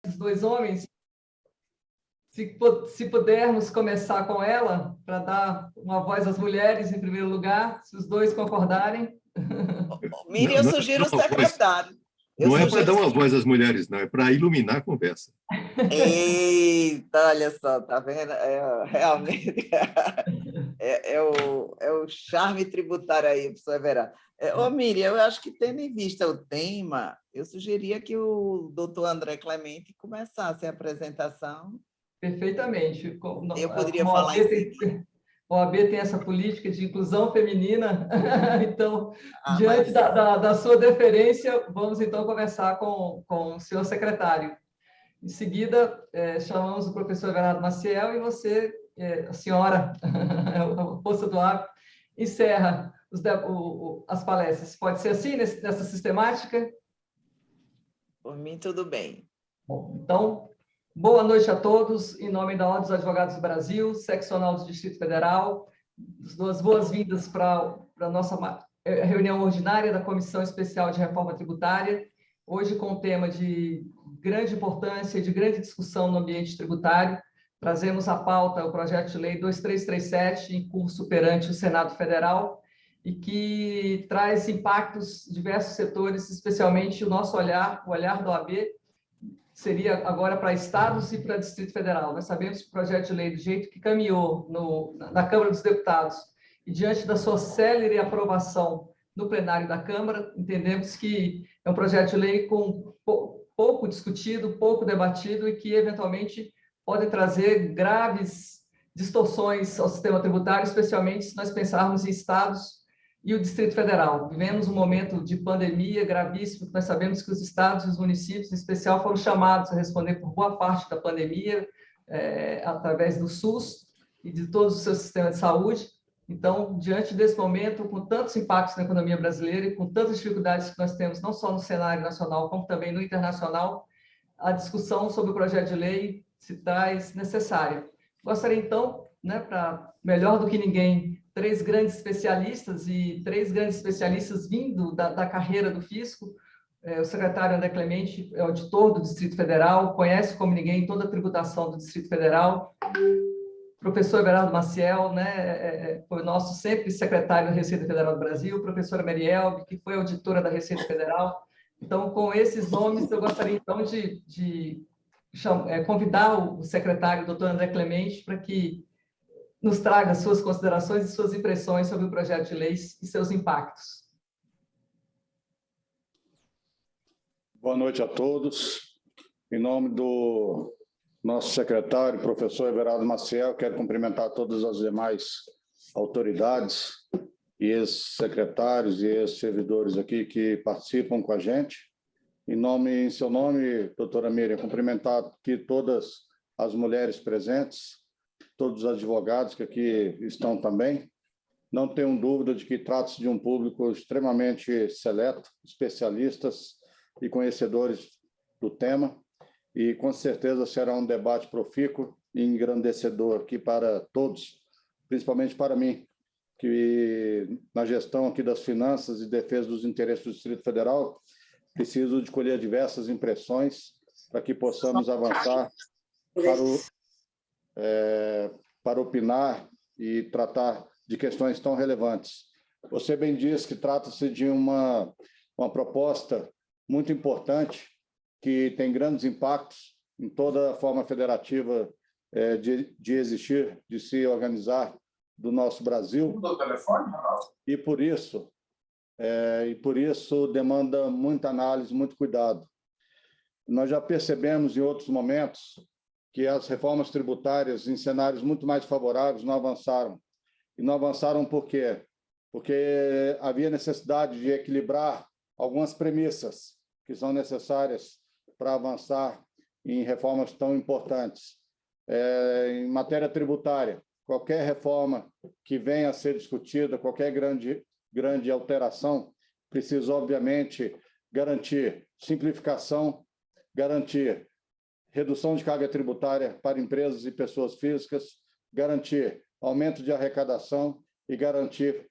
esses dois homens. Se pudermos começar com ela, para dar uma voz às mulheres, em primeiro lugar, se os dois concordarem. Miriam, eu sugiro o secretário. Não é para dar uma voz às mulheres, não, é para iluminar a conversa. Eita, olha só, tá vendo? Realmente é o charme tributário aí, professor Everardo. Ô, Miriam, eu acho que, tendo em vista o tema, eu sugeria que o doutor André Clemente começasse a apresentação. Perfeitamente. Eu poderia falar em seguida. O OAB tem essa política de inclusão feminina, então, diante da sua deferência, vamos então conversar com o senhor secretário. Em seguida, chamamos o professor Everardo Maciel e você, a senhora, a força do OAB, encerra as palestras. Pode ser assim, nessa sistemática? Por mim, tudo bem. Bom, então, boa noite a todos, em nome da Ordem dos Advogados do Brasil, seccional do Distrito Federal, duas boas-vindas para a nossa reunião ordinária da Comissão Especial de Reforma Tributária, hoje com um tema de grande importância e de grande discussão no ambiente tributário. Trazemos à pauta o projeto de lei 2337, em curso perante o Senado Federal, e que traz impactos em diversos setores, especialmente o nosso olhar, o olhar do OAB, seria agora para estados e para o Distrito Federal. Nós sabemos que o projeto de lei, do jeito que caminhou na Câmara dos Deputados, e diante da sua célere aprovação no plenário da Câmara, entendemos que é um projeto de lei com pouco discutido, pouco debatido e que, eventualmente, pode trazer graves distorções ao sistema tributário, especialmente se nós pensarmos em estados e o Distrito Federal. Vivemos um momento de pandemia gravíssimo, nós sabemos que os estados e os municípios, em especial, foram chamados a responder por boa parte da pandemia, através do SUS e de todos os seus sistemas de saúde. Então, diante desse momento, com tantos impactos na economia brasileira e com tantas dificuldades que nós temos, não só no cenário nacional, como também no internacional, a discussão sobre o projeto de lei se traz necessária. Gostaria, então, para melhor do que ninguém, três grandes especialistas vindo da carreira do fisco. O secretário André Clemente é auditor do Distrito Federal, conhece como ninguém toda a tributação do Distrito Federal. Professor Everardo Maciel, foi o nosso sempre secretário da Receita Federal do Brasil, professora Marielbe, que foi auditora da Receita Federal. Então, com esses nomes, eu gostaria, então, de convidar o secretário, o doutor André Clemente, para que nos traga suas considerações e suas impressões sobre o projeto de lei e seus impactos. Boa noite a todos. Em nome do nosso secretário, professor Everardo Maciel, quero cumprimentar todas as demais autoridades e ex-secretários e ex-servidores aqui que participam com a gente. Em seu nome, doutora Miriam, cumprimentar aqui todas as mulheres presentes, todos os advogados que aqui estão também. Não tenho dúvida de que trata-se de um público extremamente seleto, especialistas e conhecedores do tema, e com certeza será um debate profícuo e engrandecedor aqui para todos, principalmente para mim, que na gestão aqui das finanças e defesa dos interesses do Distrito Federal, preciso de colher diversas impressões para que possamos avançar para opinar e tratar de questões tão relevantes. Você bem diz que trata-se de uma proposta muito importante, que tem grandes impactos em toda a forma federativa de existir, de se organizar do nosso Brasil. E por isso demanda muita análise, muito cuidado. Nós já percebemos em outros momentos que as reformas tributárias em cenários muito mais favoráveis não avançaram. E não avançaram por quê? Porque havia necessidade de equilibrar algumas premissas que são necessárias para avançar em reformas tão importantes. Em matéria tributária, qualquer reforma que venha a ser discutida, qualquer grande alteração, precisa, obviamente, garantir simplificação, garantir redução de carga tributária para empresas e pessoas físicas, garantir aumento de arrecadação e garantir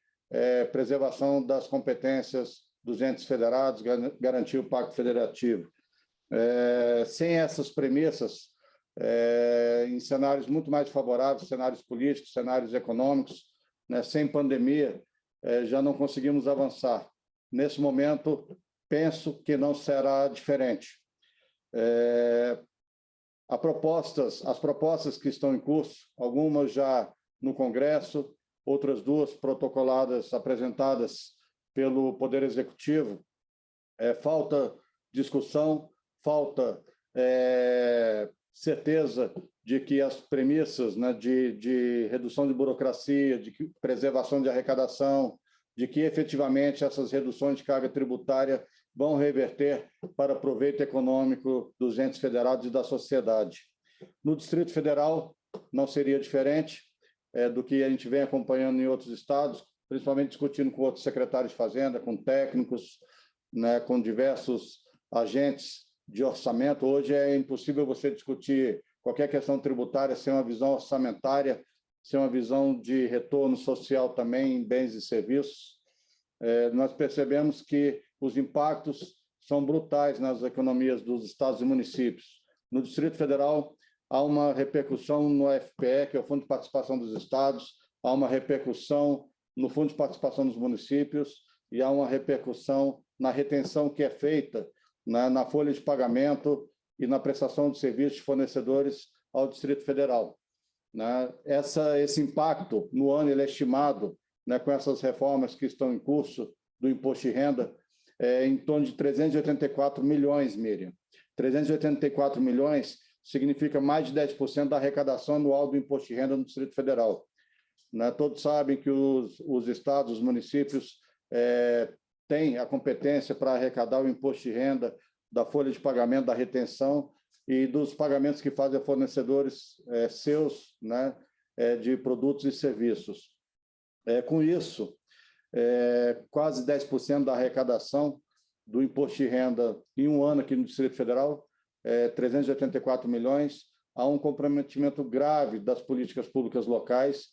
preservação das competências dos entes federados, garantir o Pacto Federativo. Sem essas premissas, em cenários muito mais favoráveis, cenários políticos, cenários econômicos, né, sem pandemia, já não conseguimos avançar. Nesse momento, penso que não será diferente. As propostas que estão em curso, algumas já no Congresso, outras duas protocoladas, apresentadas pelo Poder Executivo, falta discussão, falta certeza de que as premissas, né, de redução de burocracia, de preservação de arrecadação, de que efetivamente essas reduções de carga tributária vão reverter para proveito econômico dos entes federados e da sociedade. No Distrito Federal, não seria diferente do que a gente vem acompanhando em outros estados, principalmente discutindo com outros secretários de Fazenda, com técnicos, né, com diversos agentes de orçamento. Hoje é impossível você discutir qualquer questão tributária sem uma visão orçamentária, sem uma visão de retorno social também em bens e serviços. Nós percebemos que os impactos são brutais nas economias dos estados e municípios. No Distrito Federal, há uma repercussão no FPE, que é o Fundo de Participação dos Estados, há uma repercussão no Fundo de Participação dos Municípios e há uma repercussão na retenção que é feita na folha de pagamento e na prestação de serviços de fornecedores ao Distrito Federal. Esse impacto no ano ele é estimado, com essas reformas que estão em curso do imposto de renda, em torno de 384 milhões, Miriam. 384 milhões significa mais de 10% da arrecadação anual do imposto de renda no Distrito Federal. Todos sabem que os estados, os municípios têm a competência para arrecadar o imposto de renda da folha de pagamento, da retenção e dos pagamentos que fazem a fornecedores seus, de produtos e serviços. Com isso, quase 10% da arrecadação do imposto de renda em um ano aqui no Distrito Federal, 384 milhões, há um comprometimento grave das políticas públicas locais,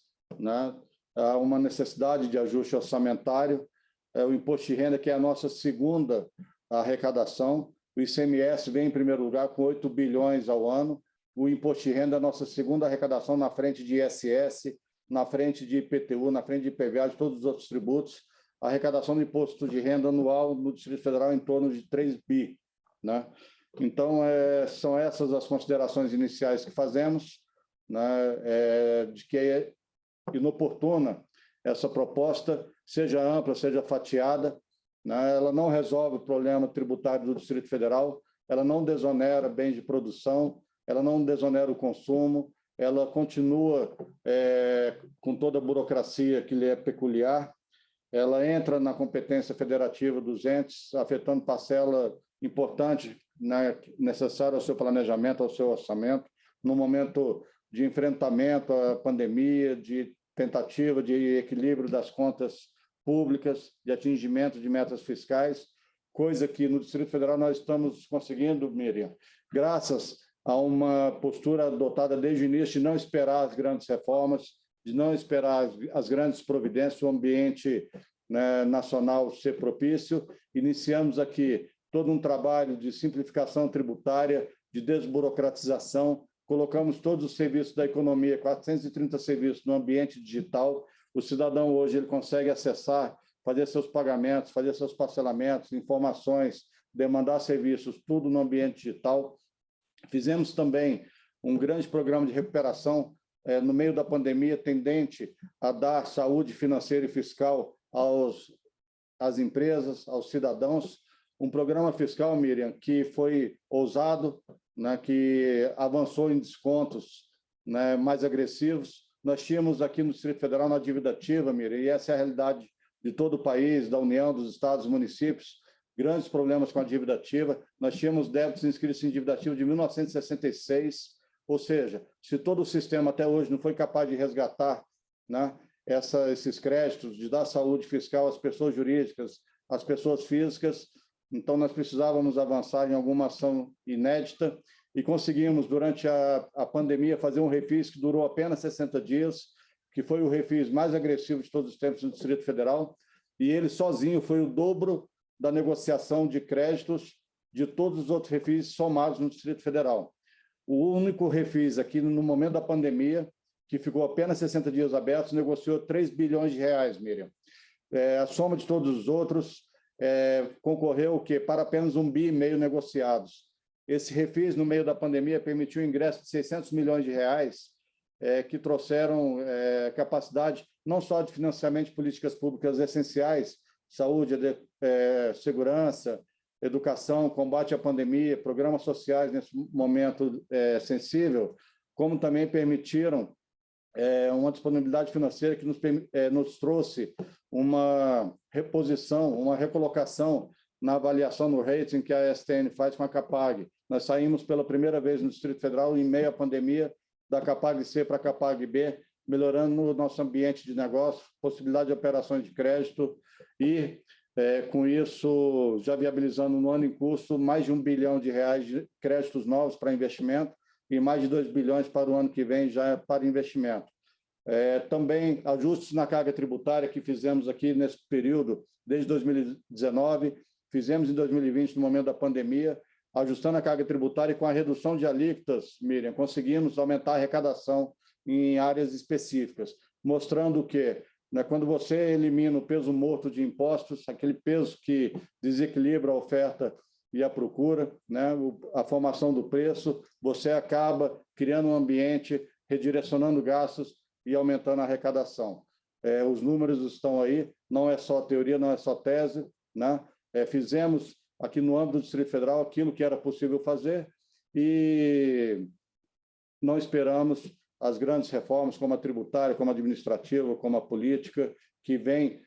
há uma necessidade de ajuste orçamentário, o imposto de renda, que é a nossa segunda arrecadação, o ICMS vem em primeiro lugar com 8 bilhões ao ano, o imposto de renda é a nossa segunda arrecadação na frente de ISS, na frente de IPTU, na frente de IPVA, de todos os outros tributos. A arrecadação do imposto de renda anual no Distrito Federal é em torno de 3 bi. Então, são essas as considerações iniciais que fazemos, de que é inoportuna essa proposta, seja ampla, seja fatiada. Ela não resolve o problema tributário do Distrito Federal, ela não desonera bens de produção, ela não desonera o consumo, ela continua com toda a burocracia que lhe é peculiar, ela entra na competência federativa dos entes, afetando parcela importante necessária ao seu planejamento, ao seu orçamento, no momento de enfrentamento à pandemia, de tentativa de equilíbrio das contas públicas, de atingimento de metas fiscais, coisa que no Distrito Federal nós estamos conseguindo, Miriam, graças a uma postura adotada desde o início de não esperar as grandes reformas, de não esperar as grandes providências, o ambiente nacional ser propício. Iniciamos aqui todo um trabalho de simplificação tributária, de desburocratização, colocamos todos os serviços da economia, 430 serviços no ambiente digital. O cidadão hoje ele consegue acessar, fazer seus pagamentos, fazer seus parcelamentos, informações, demandar serviços, tudo no ambiente digital. Fizemos também um grande programa de recuperação no meio da pandemia, tendente a dar saúde financeira e fiscal às empresas, aos cidadãos. Um programa fiscal, Miriam, que foi ousado, que avançou em descontos mais agressivos. Nós tínhamos aqui no Distrito Federal, na dívida ativa, Miriam, e essa é a realidade de todo o país, da União, dos estados e municípios, grandes problemas com a dívida ativa. Nós tínhamos débitos inscritos em dívida ativa de 1966, ou seja, se todo o sistema até hoje não foi capaz de resgatar esses créditos, de dar saúde fiscal às pessoas jurídicas, às pessoas físicas, então nós precisávamos avançar em alguma ação inédita e conseguimos, durante a pandemia, fazer um refis que durou apenas 60 dias, que foi o refis mais agressivo de todos os tempos no Distrito Federal, e ele sozinho foi o dobro da negociação de créditos de todos os outros refis somados no Distrito Federal. O único refis aqui, no momento da pandemia, que ficou apenas 60 dias abertos, negociou 3 bilhões de reais, Miriam. A soma de todos os outros concorreu o quê? Para apenas 1,5 bilhão negociados. Esse refis, no meio da pandemia, permitiu o ingresso de 600 milhões de reais, que trouxeram capacidade não só de financiamento de políticas públicas essenciais, saúde, segurança, educação, combate à pandemia, programas sociais nesse momento sensível, como também permitiram uma disponibilidade financeira que nos trouxe uma reposição, uma recolocação na avaliação no rating que a STN faz com a Capag. Nós saímos pela primeira vez no Distrito Federal, em meio à pandemia, da Capag C para a Capag B, melhorando o nosso ambiente de negócio, possibilidade de operações de crédito e, com isso, já viabilizando no ano em curso mais de 1 bilhão de reais de créditos novos para investimento e mais de 2 bilhões para o ano que vem já para investimento. Também ajustes na carga tributária que fizemos aqui nesse período, desde 2019, fizemos em 2020, no momento da pandemia, ajustando a carga tributária e com a redução de alíquotas, Miriam, conseguimos aumentar a arrecadação em áreas específicas, mostrando que, quando você elimina o peso morto de impostos, aquele peso que desequilibra a oferta e a procura, a formação do preço, você acaba criando um ambiente, redirecionando gastos e aumentando a arrecadação. Os números estão aí, não é só teoria, não é só tese, fizemos aqui no âmbito do Distrito Federal aquilo que era possível fazer e não esperamos as grandes reformas, como a tributária, como a administrativa, como a política, que vem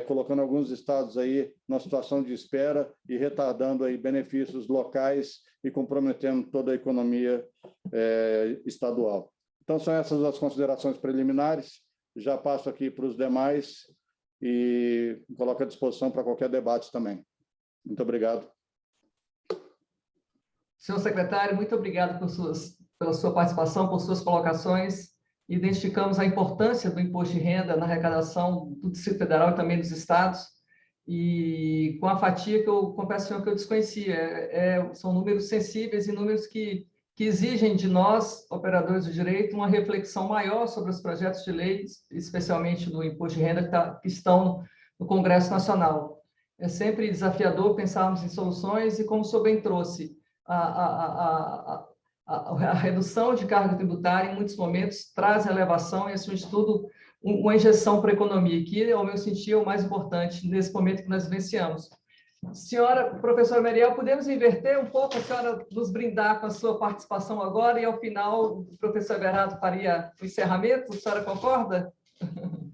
colocando alguns estados aí numa situação de espera e retardando aí benefícios locais e comprometendo toda a economia estadual. Então, são essas as considerações preliminares. Já passo aqui para os demais e coloco à disposição para qualquer debate também. Muito obrigado. Senhor secretário, muito obrigado pela sua participação, por suas colocações. Identificamos a importância do imposto de renda na arrecadação do Distrito Federal e também dos estados, e com a fatia que eu confesso, senhor, que eu desconhecia. São números sensíveis e números que exigem de nós, operadores do direito, uma reflexão maior sobre os projetos de lei, especialmente do imposto de renda que estão no Congresso Nacional. É sempre desafiador pensarmos em soluções e, como o senhor bem trouxe, a redução de carga tributária, em muitos momentos, traz elevação e, acima de tudo, uma injeção para a economia, que, ao meu sentir, é o mais importante nesse momento que nós vivenciamos. Senhora professora Meriel, podemos inverter um pouco, a senhora nos brindar com a sua participação agora e, ao final, o professor Everardo faria o encerramento? A senhora concorda?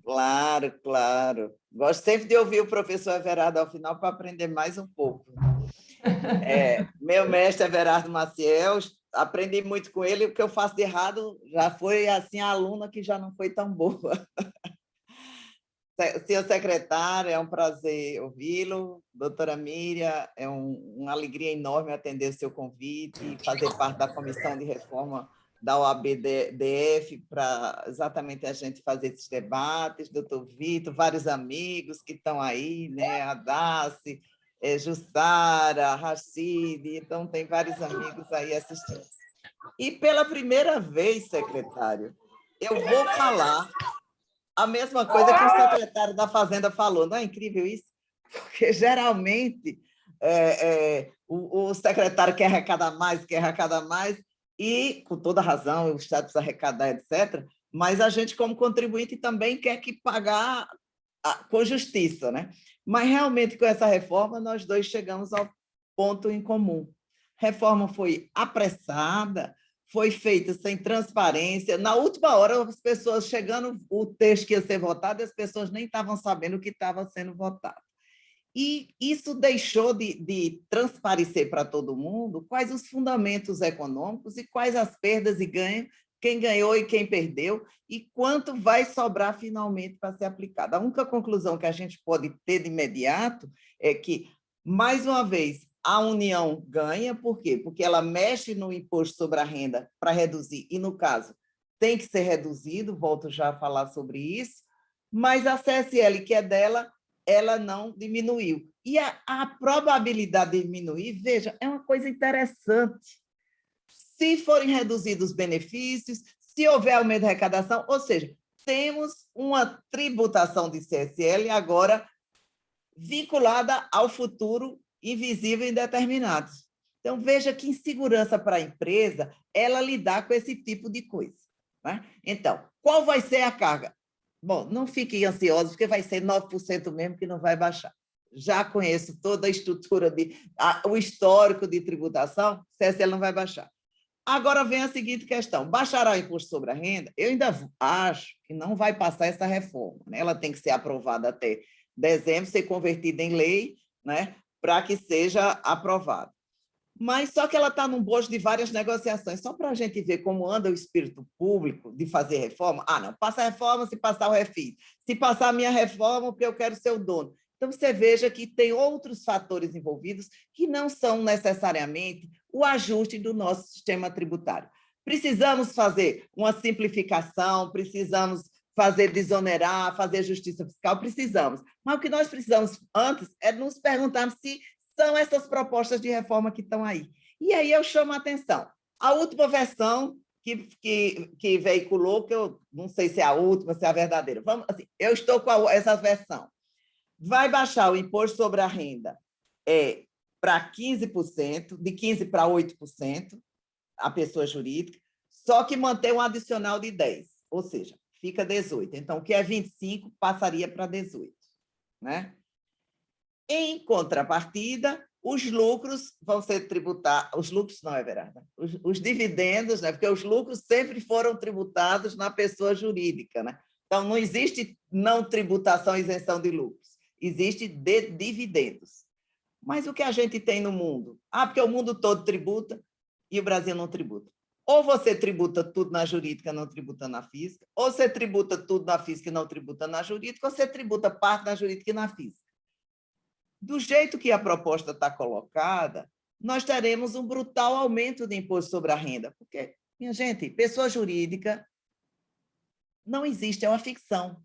Claro, claro. Gosto sempre de ouvir o professor Everardo ao final para aprender mais um pouco. Meu mestre Everardo Maciel, aprendi muito com ele, o que eu faço de errado já foi assim, a aluna que já não foi tão boa. Senhor secretário, é um prazer ouvi-lo. Doutora Miriam, é uma alegria enorme atender o seu convite e fazer parte da comissão de reforma da OAB-DF para exatamente a gente fazer esses debates. Doutor Vitor, vários amigos que estão aí, a Daci, Jussara, Rachid, então tem vários amigos aí assistindo. E pela primeira vez, secretário, eu vou falar a mesma coisa que o secretário da Fazenda falou. Não é incrível isso? Porque, geralmente, o secretário quer arrecadar mais, e, com toda razão, o Estado precisa arrecadar, etc., mas a gente, como contribuinte, também quer que pagar com justiça, Mas, realmente, com essa reforma, nós dois chegamos ao ponto em comum. A reforma foi apressada, foi feita sem transparência. Na última hora, as pessoas chegando, o texto que ia ser votado, as pessoas nem estavam sabendo o que estava sendo votado. E isso deixou de transparecer para todo mundo quais os fundamentos econômicos e quais as perdas e ganhos, quem ganhou e quem perdeu, e quanto vai sobrar finalmente para ser aplicado. A única conclusão que a gente pode ter de imediato é que, mais uma vez, a União ganha. Por quê? Porque ela mexe no imposto sobre a renda para reduzir, e, no caso, tem que ser reduzido, volto já a falar sobre isso, mas a CSL, que é dela, ela não diminuiu. E a probabilidade de diminuir, veja, é uma coisa interessante. Se forem reduzidos os benefícios, se houver aumento de arrecadação, ou seja, temos uma tributação de CSL agora vinculada ao futuro invisível e indeterminado. Então, veja que insegurança para a empresa ela lidar com esse tipo de coisa. Né? Então, qual vai ser a carga? Bom, não fiquem ansiosos, porque vai ser 9% mesmo que não vai baixar. Já conheço toda a estrutura, o histórico de tributação, CSL não vai baixar. Agora vem a seguinte questão, baixará o imposto sobre a renda? Eu ainda acho que não vai passar essa reforma, né? Ela tem que ser aprovada até dezembro, ser convertida em lei, né? Para que seja aprovada. Mas só que ela está num bojo de várias negociações, só para a gente ver como anda o espírito público de fazer reforma. Ah, não, passa a reforma se passar o refis. Se passar a minha reforma, porque eu quero ser o dono. Então, você veja que tem outros fatores envolvidos que não são necessariamente o ajuste do nosso sistema tributário. Precisamos fazer uma simplificação, precisamos fazer desonerar, fazer justiça fiscal, precisamos. Mas o que nós precisamos antes é nos perguntarmos se são essas propostas de reforma que estão aí. E aí eu chamo a atenção. A última versão que veiculou, que eu não sei se é a última, se é a verdadeira. Vamos, assim, eu estou com essa versão. Vai baixar o imposto sobre a renda para 15%, de 15% para 8%, a pessoa jurídica, só que mantém um adicional de 10%, ou seja, fica 18%. Então, o que é 25% passaria para 18%. Né? Em contrapartida, os lucros vão ser tributados, os lucros não é verdade, os dividendos, né? Porque os lucros sempre foram tributados na pessoa jurídica. Né? Então, não existe não tributação e isenção de lucros. Existe de dividendos. Mas o que a gente tem no mundo? Ah, porque o mundo todo tributa e o Brasil não tributa. Ou você tributa tudo na jurídica, não tributa na física, ou você tributa tudo na física e não tributa na jurídica, ou você tributa parte na jurídica e na física. Do jeito que a proposta está colocada, nós teremos um brutal aumento de imposto sobre a renda, porque, minha gente, pessoa jurídica não existe, é uma ficção.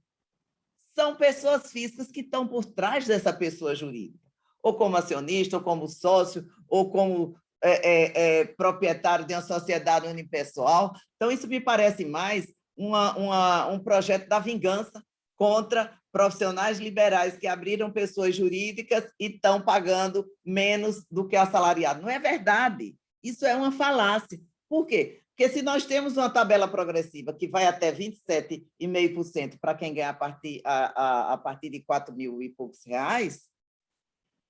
São pessoas físicas que estão por trás dessa pessoa jurídica, ou como acionista, ou como sócio, ou como proprietário de uma sociedade unipessoal. Então, isso me parece mais um projeto da vingança contra profissionais liberais que abriram pessoas jurídicas e estão pagando menos do que assalariado. Não é verdade. Isso é uma falácia. Por quê? Porque se nós temos uma tabela progressiva que vai até 27,5% para quem ganha a partir de 4 mil e poucos reais,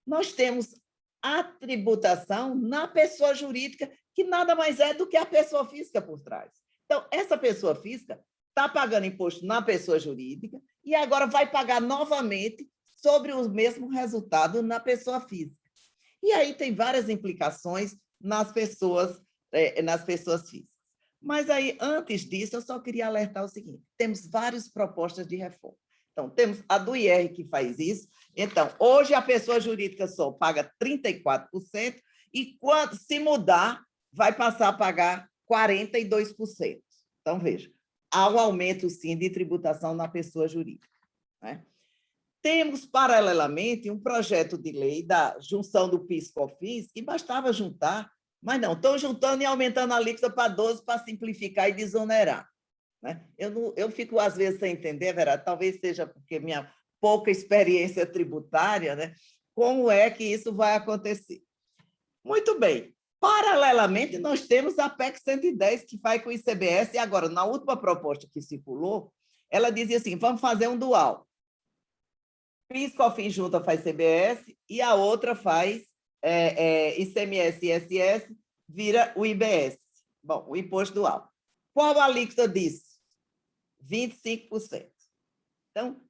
nós temos a tributação na pessoa jurídica, que nada mais é do que a pessoa física por trás. Então, essa pessoa física está pagando imposto na pessoa jurídica e agora vai pagar novamente sobre o mesmo resultado na pessoa física. E aí tem várias implicações nas pessoas físicas. Mas aí, antes disso, eu só queria alertar o seguinte, temos várias propostas de reforma. Então, temos a do IR que faz isso. Então, hoje a pessoa jurídica só paga 34% e, quando se mudar, vai passar a pagar 42%. Então, veja, há um aumento, sim, de tributação na pessoa jurídica. Né? Temos, paralelamente, um projeto de lei da junção do PIS/COFINS, que bastava juntar, mas não, estão juntando e aumentando a alíquota para 12% para simplificar e desonerar. Né? Eu fico, às vezes, sem entender, Vera, talvez seja porque minha pouca experiência tributária, né? Como é que isso vai acontecer? Muito bem. Paralelamente, nós temos a PEC 110, que vai com o ICBS, e agora, na última proposta que circulou, ela dizia assim, vamos fazer um dual. PIS/COFINS junta faz CBS e a outra faz ICMS e ISS, vira o IBS. Bom, o imposto dual. Qual a alíquota disso? 25%. Então,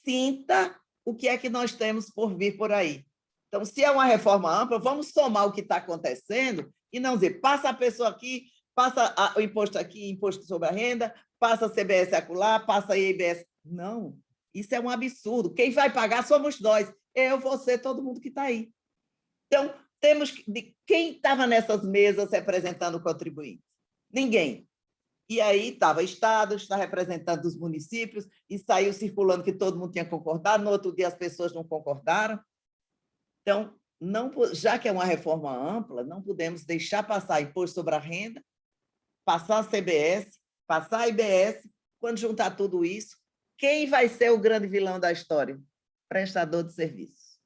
sinta o que é que nós temos por vir por aí. Então, se é uma reforma ampla, vamos somar o que está acontecendo e não dizer, passa a pessoa aqui, passa o imposto aqui, imposto sobre a renda, passa a CBS acolá, passa a IBS. Não, isso é um absurdo. Quem vai pagar somos nós. Eu, você, todo mundo que está aí. Então, temos quem estava nessas mesas representando o contribuinte? Ninguém. E aí estava Estado, está representando os municípios, e saiu circulando que todo mundo tinha concordado, no outro dia as pessoas não concordaram. Então, já que é uma reforma ampla, não podemos deixar passar imposto sobre a renda, passar a CBS, passar a IBS. Quando juntar tudo isso, quem vai ser o grande vilão da história? Prestador de serviços.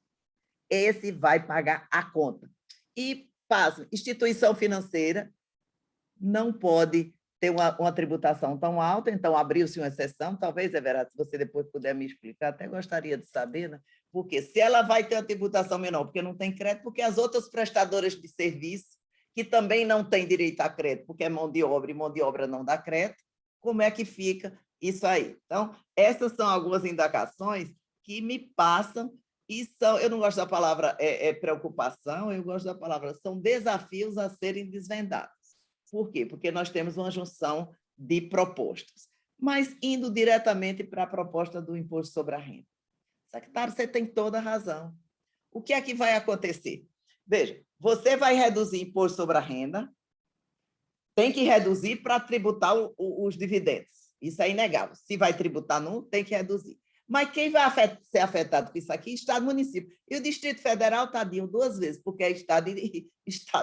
Esse vai pagar a conta. E, pasme, instituição financeira não pode ter uma tributação tão alta, então abriu-se uma exceção, talvez, Everardo, se você depois puder me explicar, até gostaria de saber, né? Porque se ela vai ter uma tributação menor, porque não tem crédito, porque as outras prestadoras de serviço, que também não têm direito a crédito, porque é mão de obra e mão de obra não dá crédito, como é que fica isso aí? Então, essas são algumas indagações que me passam e são, eu não gosto da palavra preocupação, eu gosto da palavra, são desafios a serem desvendados. Por quê? Porque nós temos uma junção de propostas. Mas indo diretamente para a proposta do imposto sobre a renda. Secretário, você tem toda a razão. O que é que vai acontecer? Veja, você vai reduzir imposto sobre a renda, tem que reduzir para tributar os dividendos. Isso é inegável. Se vai tributar num, tem que reduzir. Mas quem vai ser afetado com isso aqui? Estado e município. E o Distrito Federal, tadinho, 2 vezes, porque é estado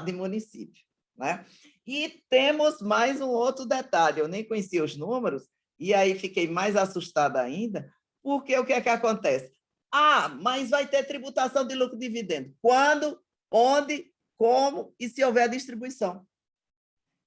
e município. Né? E temos mais um outro detalhe. Eu nem conhecia os números, e aí fiquei mais assustada ainda, porque o que é que acontece? Mas vai ter tributação de lucro e dividendo. Quando, onde, como e se houver distribuição.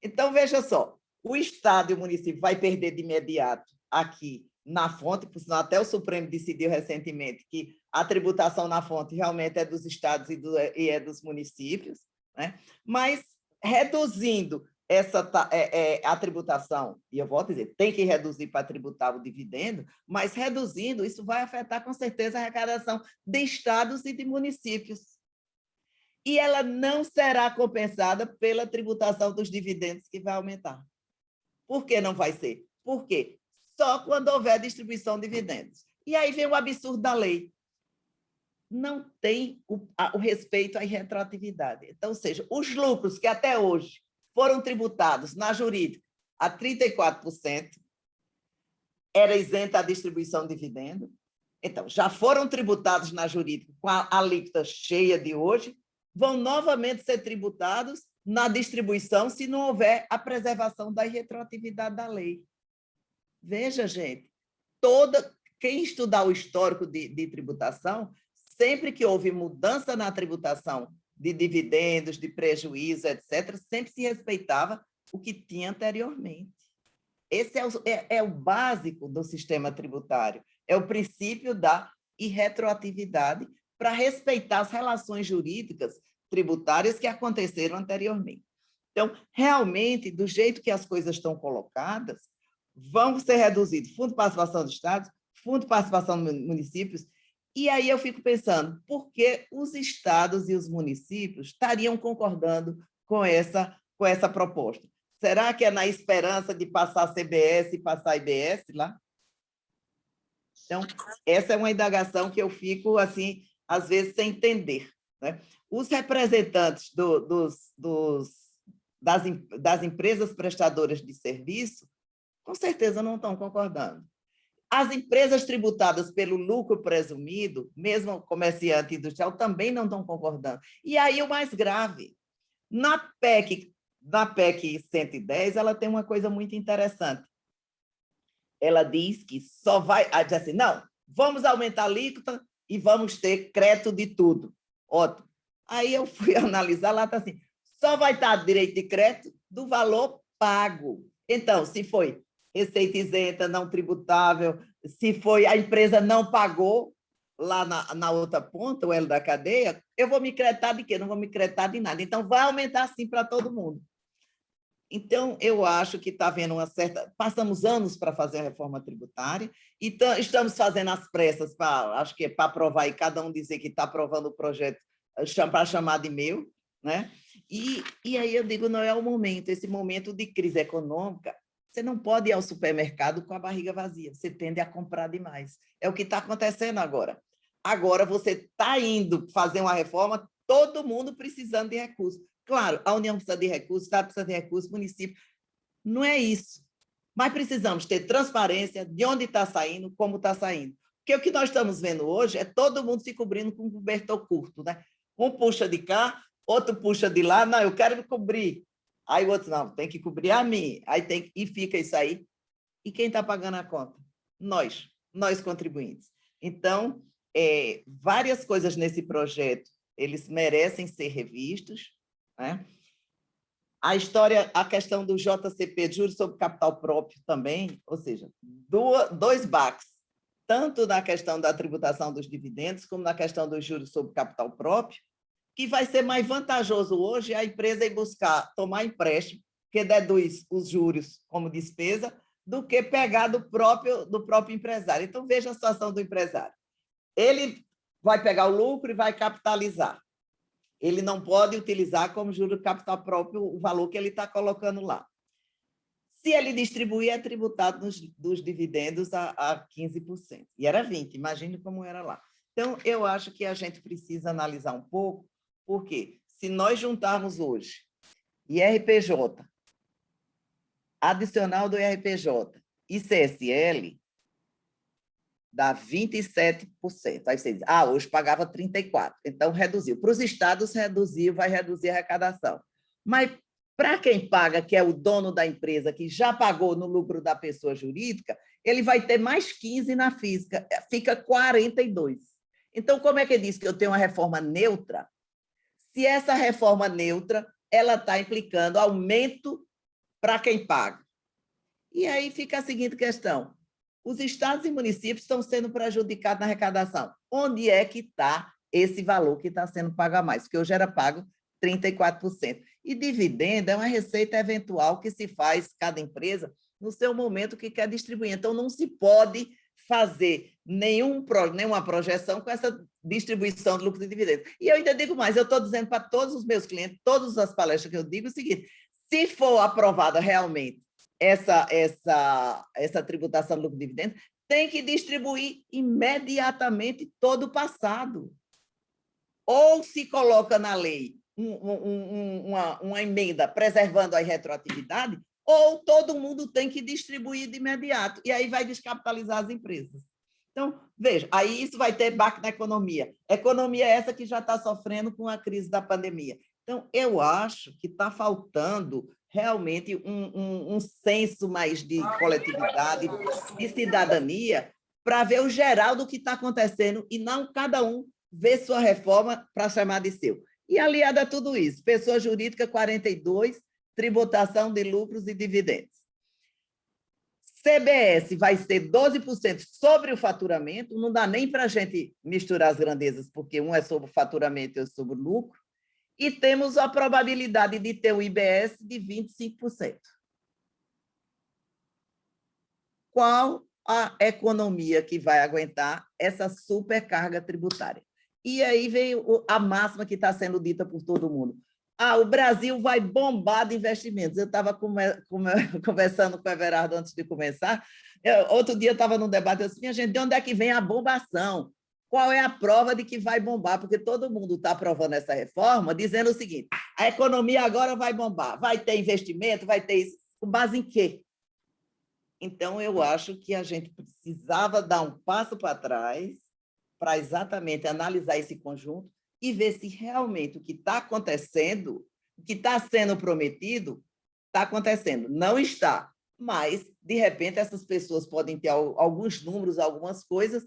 Então, veja só, o Estado e o município vai perder de imediato aqui na fonte, por sinal, até o Supremo decidiu recentemente que a tributação na fonte realmente é dos estados e é dos municípios, né? Mas reduzindo a tributação, e eu volto a dizer, tem que reduzir para tributar o dividendo, mas reduzindo, isso vai afetar com certeza a arrecadação de estados e de municípios. E ela não será compensada pela tributação dos dividendos, que vai aumentar. Por que não vai ser? Por quê? Só quando houver distribuição de dividendos. E aí vem o absurdo da lei. Não tem o respeito à retroatividade. Então, ou seja, os lucros que até hoje foram tributados na jurídica a 34%, era isenta a distribuição de dividendo. Então, já foram tributados na jurídica com a alíquota cheia de hoje, vão novamente ser tributados na distribuição se não houver a preservação da retroatividade da lei. Veja, gente, quem estudar o histórico de tributação, sempre que houve mudança na tributação de dividendos, de prejuízo, etc., sempre se respeitava o que tinha anteriormente. Esse é o básico do sistema tributário, é o princípio da irretroatividade para respeitar as relações jurídicas tributárias que aconteceram anteriormente. Então, realmente, do jeito que as coisas estão colocadas, vão ser reduzidos Fundo de Participação dos Estados, Fundo de Participação dos Municípios, e aí eu fico pensando, por que os estados e os municípios estariam concordando com essa proposta? Será que é na esperança de passar a CBS e passar a IBS lá? Então, essa é uma indagação que eu fico, assim, às vezes, sem entender. Né? Os representantes das empresas prestadoras de serviço, com certeza não estão concordando. As empresas tributadas pelo lucro presumido, mesmo o comerciante industrial, também não estão concordando. E aí o mais grave, na PEC 110, ela tem uma coisa muito interessante. Ela diz que só vai... diz assim, não, vamos aumentar a alíquota e vamos ter crédito de tudo. Ótimo. Aí eu fui analisar, lá está assim, só vai estar direito de crédito do valor pago. Então, se foi receita isenta, não tributável, se foi a empresa não pagou lá na outra ponta, o elo da cadeia, eu vou me creditar de quê? Não vou me creditar de nada. Então, vai aumentar sim para todo mundo. Então, eu acho que está havendo uma certa... Passamos anos para fazer a reforma tributária e estamos fazendo as pressas acho que é para aprovar e cada um dizer que está aprovando o projeto para chamar de meu, né? E aí eu digo, não é o momento, esse momento de crise econômica, você não pode ir ao supermercado com a barriga vazia, você tende a comprar demais. É o que está acontecendo agora. Agora você está indo fazer uma reforma, todo mundo precisando de recursos. Claro, a União precisa de recursos, o Estado precisa de recursos, o município. Não é isso. Mas precisamos ter transparência de onde está saindo, como está saindo. Porque o que nós estamos vendo hoje é todo mundo se cobrindo com um cobertor curto, né? Um puxa de cá, outro puxa de lá, não, eu quero me cobrir. Aí o outro, não, tem que cobrir a mim. Aí tem, e fica isso aí. E quem está pagando a conta? Nós contribuintes. Então, várias coisas nesse projeto, eles merecem ser revistos, né? A questão do JCP, de juros sobre capital próprio também, ou seja, dois baques, tanto na questão da tributação dos dividendos, como na questão dos juros sobre capital próprio, que vai ser mais vantajoso hoje a empresa ir buscar, tomar empréstimo, que deduz os juros como despesa, do que pegar do próprio empresário. Então, veja a situação do empresário. Ele vai pegar o lucro e vai capitalizar. Ele não pode utilizar como juro de capital próprio o valor que ele está colocando lá. Se ele distribuir, é tributado dos dividendos a 15%. E era 20%, imagine como era lá. Então, eu acho que a gente precisa analisar um pouco, porque se nós juntarmos hoje IRPJ, adicional do IRPJ e CSL, dá 27%. Aí você diz, hoje pagava 34%, então reduziu. Para os estados, reduziu, vai reduzir a arrecadação. Mas para quem paga, que é o dono da empresa, que já pagou no lucro da pessoa jurídica, ele vai ter mais 15% na física, fica 42%. Então, como é que diz que eu tenho uma reforma neutra? Se essa reforma neutra, ela está implicando aumento para quem paga. E aí fica a seguinte questão. Os estados e municípios estão sendo prejudicados na arrecadação. Onde é que está esse valor que está sendo pago a mais? Porque hoje era pago 34%. E dividendo é uma receita eventual que se faz, cada empresa, no seu momento que quer distribuir. Então, não se pode fazer nenhuma projeção com essa distribuição de lucro e dividendos. E eu ainda digo mais, eu estou dizendo para todos os meus clientes, todas as palestras que eu digo, o seguinte, se for aprovada realmente essa tributação de lucro e dividendos, tem que distribuir imediatamente todo o passado. Ou se coloca na lei uma emenda preservando a retroatividade, ou todo mundo tem que distribuir de imediato, e aí vai descapitalizar as empresas. Então, veja, aí isso vai ter baque na economia. Economia essa que já está sofrendo com a crise da pandemia. Então, eu acho que está faltando realmente um senso mais de coletividade, de cidadania, para ver o geral do que está acontecendo e não cada um ver sua reforma para chamar de seu. E aliado a tudo isso, pessoa jurídica 42%, tributação de lucros e dividendos. CBS vai ser 12% sobre o faturamento, não dá nem para a gente misturar as grandezas, porque um é sobre o faturamento e outro sobre o lucro, e temos a probabilidade de ter o IBS de 25%. Qual a economia que vai aguentar essa supercarga tributária? E aí veio a máxima que está sendo dita por todo mundo. O Brasil vai bombar de investimentos. Eu estava conversando com o Everardo antes de começar. Outro dia eu estava num debate, eu disse, minha gente, de onde é que vem a bombação? Qual é a prova de que vai bombar? Porque todo mundo está aprovando essa reforma, dizendo o seguinte, a economia agora vai bombar, vai ter investimento, vai ter isso. Com base em quê? Então, eu acho que a gente precisava dar um passo para trás para exatamente analisar esse conjunto e ver se realmente o que está acontecendo, o que está sendo prometido, está acontecendo. Não está, mas, de repente, essas pessoas podem ter alguns números, algumas coisas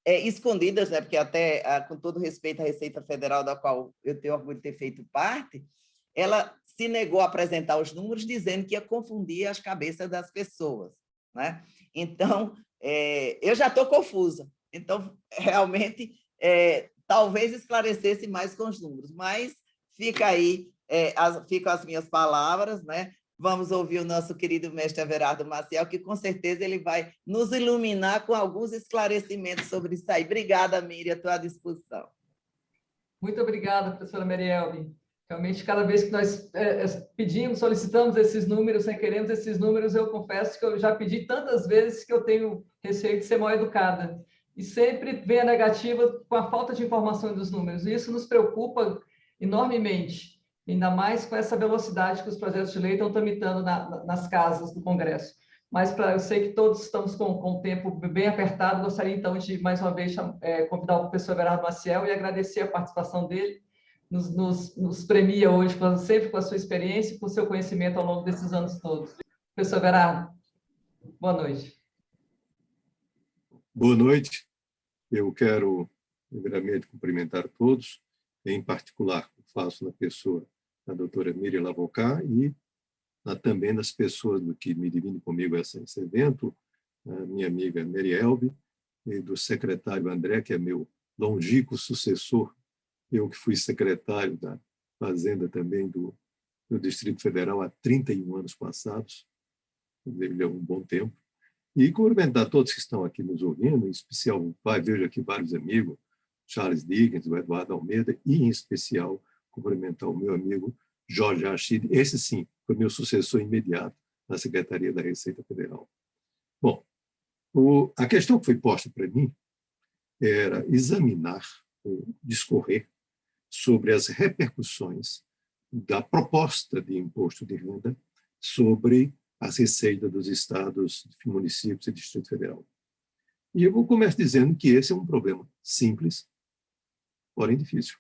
escondidas, né? Porque até, com todo respeito à Receita Federal, da qual eu tenho orgulho de ter feito parte, ela se negou a apresentar os números, dizendo que ia confundir as cabeças das pessoas, né? Então, eu já estou confusa. Então, realmente, talvez esclarecesse mais com os números, mas fica aí, ficam as minhas palavras, né? Vamos ouvir o nosso querido mestre Everardo Maciel, que com certeza ele vai nos iluminar com alguns esclarecimentos sobre isso aí. Obrigada, Miriam, à tua disposição. Muito obrigada, professora Marielbe. Realmente, cada vez que nós pedimos, solicitamos esses números, queremos esses números, eu confesso que eu já pedi tantas vezes que eu tenho receio de ser mal educada. E sempre vem a negativa com a falta de informação dos números. E isso nos preocupa enormemente, ainda mais com essa velocidade que os projetos de lei estão tramitando nas casas do Congresso. Mas eu sei que todos estamos com o tempo bem apertado, gostaria então de, mais uma vez, convidar o professor Everardo Maciel e agradecer a participação dele, nos premia hoje, sempre com a sua experiência e com o seu conhecimento ao longo desses anos todos. Professor Everardo, boa noite. Boa noite. Eu quero, primeiramente, cumprimentar todos, em particular, faço na pessoa da doutora Miriam Lavocá e também nas pessoas do que me dividem comigo esse evento, a minha amiga Mary Elbe, e do secretário André, que é meu longínquo sucessor, eu que fui secretário da Fazenda também do Distrito Federal há 31 anos passados, ele é um bom tempo, e cumprimentar todos que estão aqui nos ouvindo, em especial, vejo aqui vários amigos, Charles Dickens, o Eduardo Almeida, e, em especial, cumprimentar o meu amigo Jorge Rachid, esse sim, foi meu sucessor imediato na Secretaria da Receita Federal. Bom, a questão que foi posta para mim era examinar, discorrer sobre as repercussões da proposta de imposto de renda sobre as receitas dos estados, municípios e Distrito Federal. E eu vou começar dizendo que esse é um problema simples, porém difícil,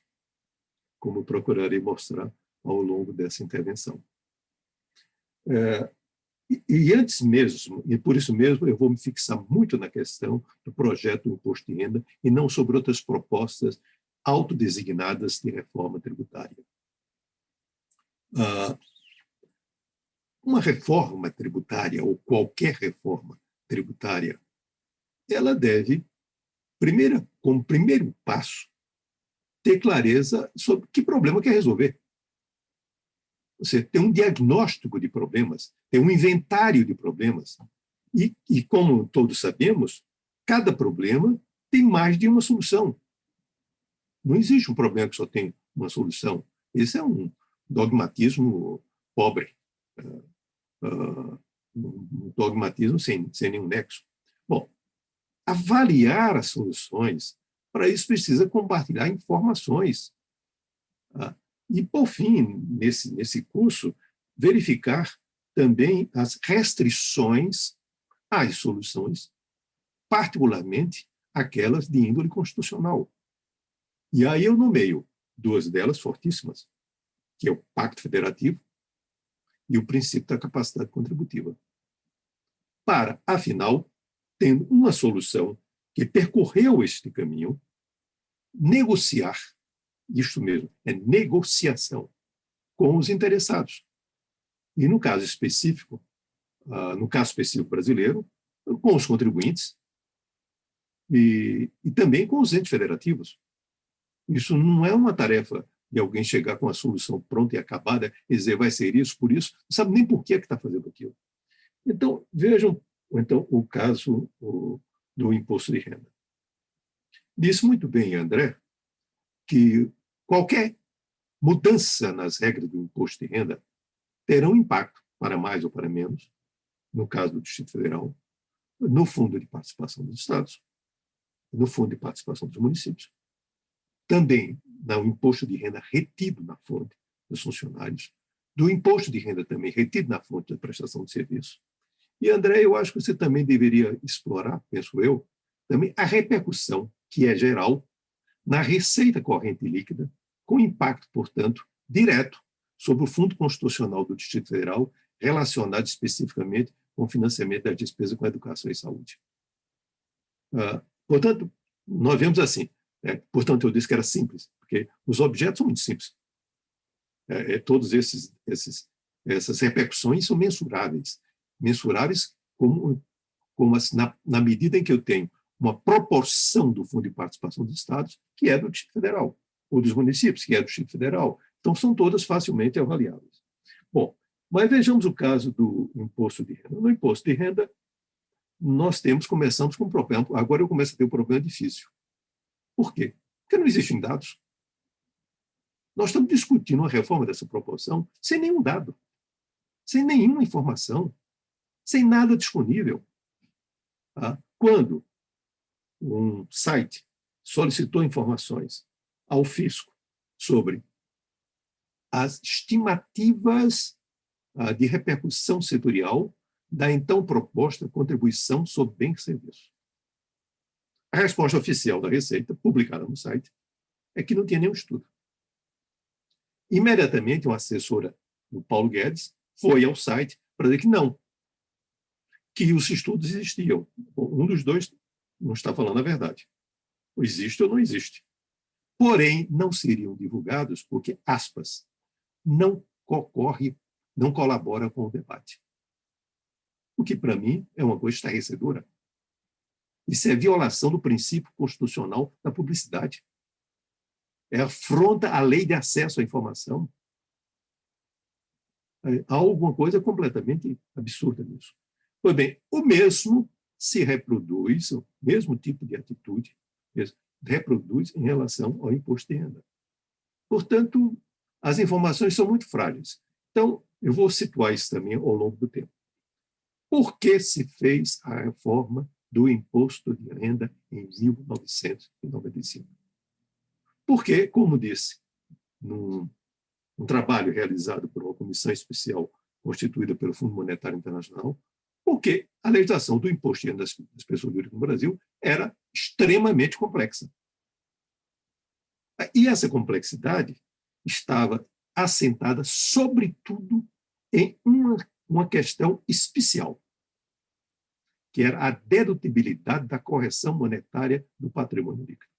como eu procurarei mostrar ao longo dessa intervenção. E antes mesmo, e por isso mesmo, eu vou me fixar muito na questão do projeto do imposto de renda e não sobre outras propostas autodesignadas de reforma tributária. Uma reforma tributária, ou qualquer reforma tributária, ela deve, como primeiro passo, ter clareza sobre que problema quer resolver. Você tem um diagnóstico de problemas, tem um inventário de problemas, e como todos sabemos, cada problema tem mais de uma solução. Não existe um problema que só tem uma solução. Esse é um dogmatismo pobre, um dogmatismo sem nenhum nexo. Bom, avaliar as soluções, para isso precisa compartilhar informações. E, por fim, nesse curso, verificar também as restrições às soluções, particularmente aquelas de índole constitucional. E aí eu nomeio duas delas fortíssimas, que é o Pacto Federativo e o princípio da capacidade contributiva. Para, afinal, tendo uma solução que percorreu este caminho, negociar, isto mesmo, é negociação com os interessados. E no caso específico brasileiro, com os contribuintes e também com os entes federativos. Isso não é uma tarefa de alguém chegar com a solução pronta e acabada e dizer vai ser isso, por isso, não sabe nem por que está fazendo aquilo. Então, vejam o caso do imposto de renda. Disse muito bem, André, que qualquer mudança nas regras do imposto de renda terá um impacto, para mais ou para menos, no caso do Distrito Federal, no Fundo de Participação dos Estados, no Fundo de Participação dos Municípios, também no imposto de renda retido na fonte dos funcionários, do imposto de renda também retido na fonte da prestação de serviço. E, André, eu acho que você também deveria explorar, penso eu, também a repercussão, que é geral, na receita corrente líquida, com impacto, portanto, direto sobre o Fundo Constitucional do Distrito Federal, relacionado especificamente com o financiamento das despesas com educação e saúde. Portanto, nós vemos assim, portanto, eu disse que era simples, porque os objetos são muito simples. Todas essas repercussões são mensuráveis na medida em que eu tenho uma proporção do Fundo de Participação dos Estados, que é do Distrito Federal, ou dos municípios, que é do Distrito Federal. Então, são todas facilmente avaliáveis. Bom, mas vejamos o caso do imposto de renda. No imposto de renda, começamos com um problema. Agora eu começo a ter um problema difícil. Por quê? Porque não existem dados. Nós estamos discutindo uma reforma dessa proporção sem nenhum dado, sem nenhuma informação, sem nada disponível. Quando um site solicitou informações ao fisco sobre as estimativas de repercussão setorial da então proposta contribuição sobre bens e serviços. A resposta oficial da Receita, publicada no site, é que não tinha nenhum estudo. Imediatamente, uma assessora do Paulo Guedes foi ao site para dizer que não, que os estudos existiam. Um dos dois não está falando a verdade. Ou existe ou não existe. Porém, não seriam divulgados porque, aspas, não concorre, não colabora com o debate. O que, para mim, é uma coisa estarrecedora. Isso é violação do princípio constitucional da publicidade. É afronta à lei de acesso à informação. Há alguma coisa completamente absurda nisso. Pois bem, o mesmo se reproduz, o mesmo tipo de atitude reproduz em relação ao imposto de renda. Portanto, as informações são muito frágeis. Então, eu vou situar isso também ao longo do tempo. Por que se fez a reforma do imposto de renda em 1995? Porque, como disse, num trabalho realizado por uma comissão especial constituída pelo Fundo Monetário Internacional, porque a legislação do imposto de renda das pessoas jurídicas no Brasil era extremamente complexa. E essa complexidade estava assentada, sobretudo, em uma questão especial, que era a dedutibilidade da correção monetária do patrimônio líquido.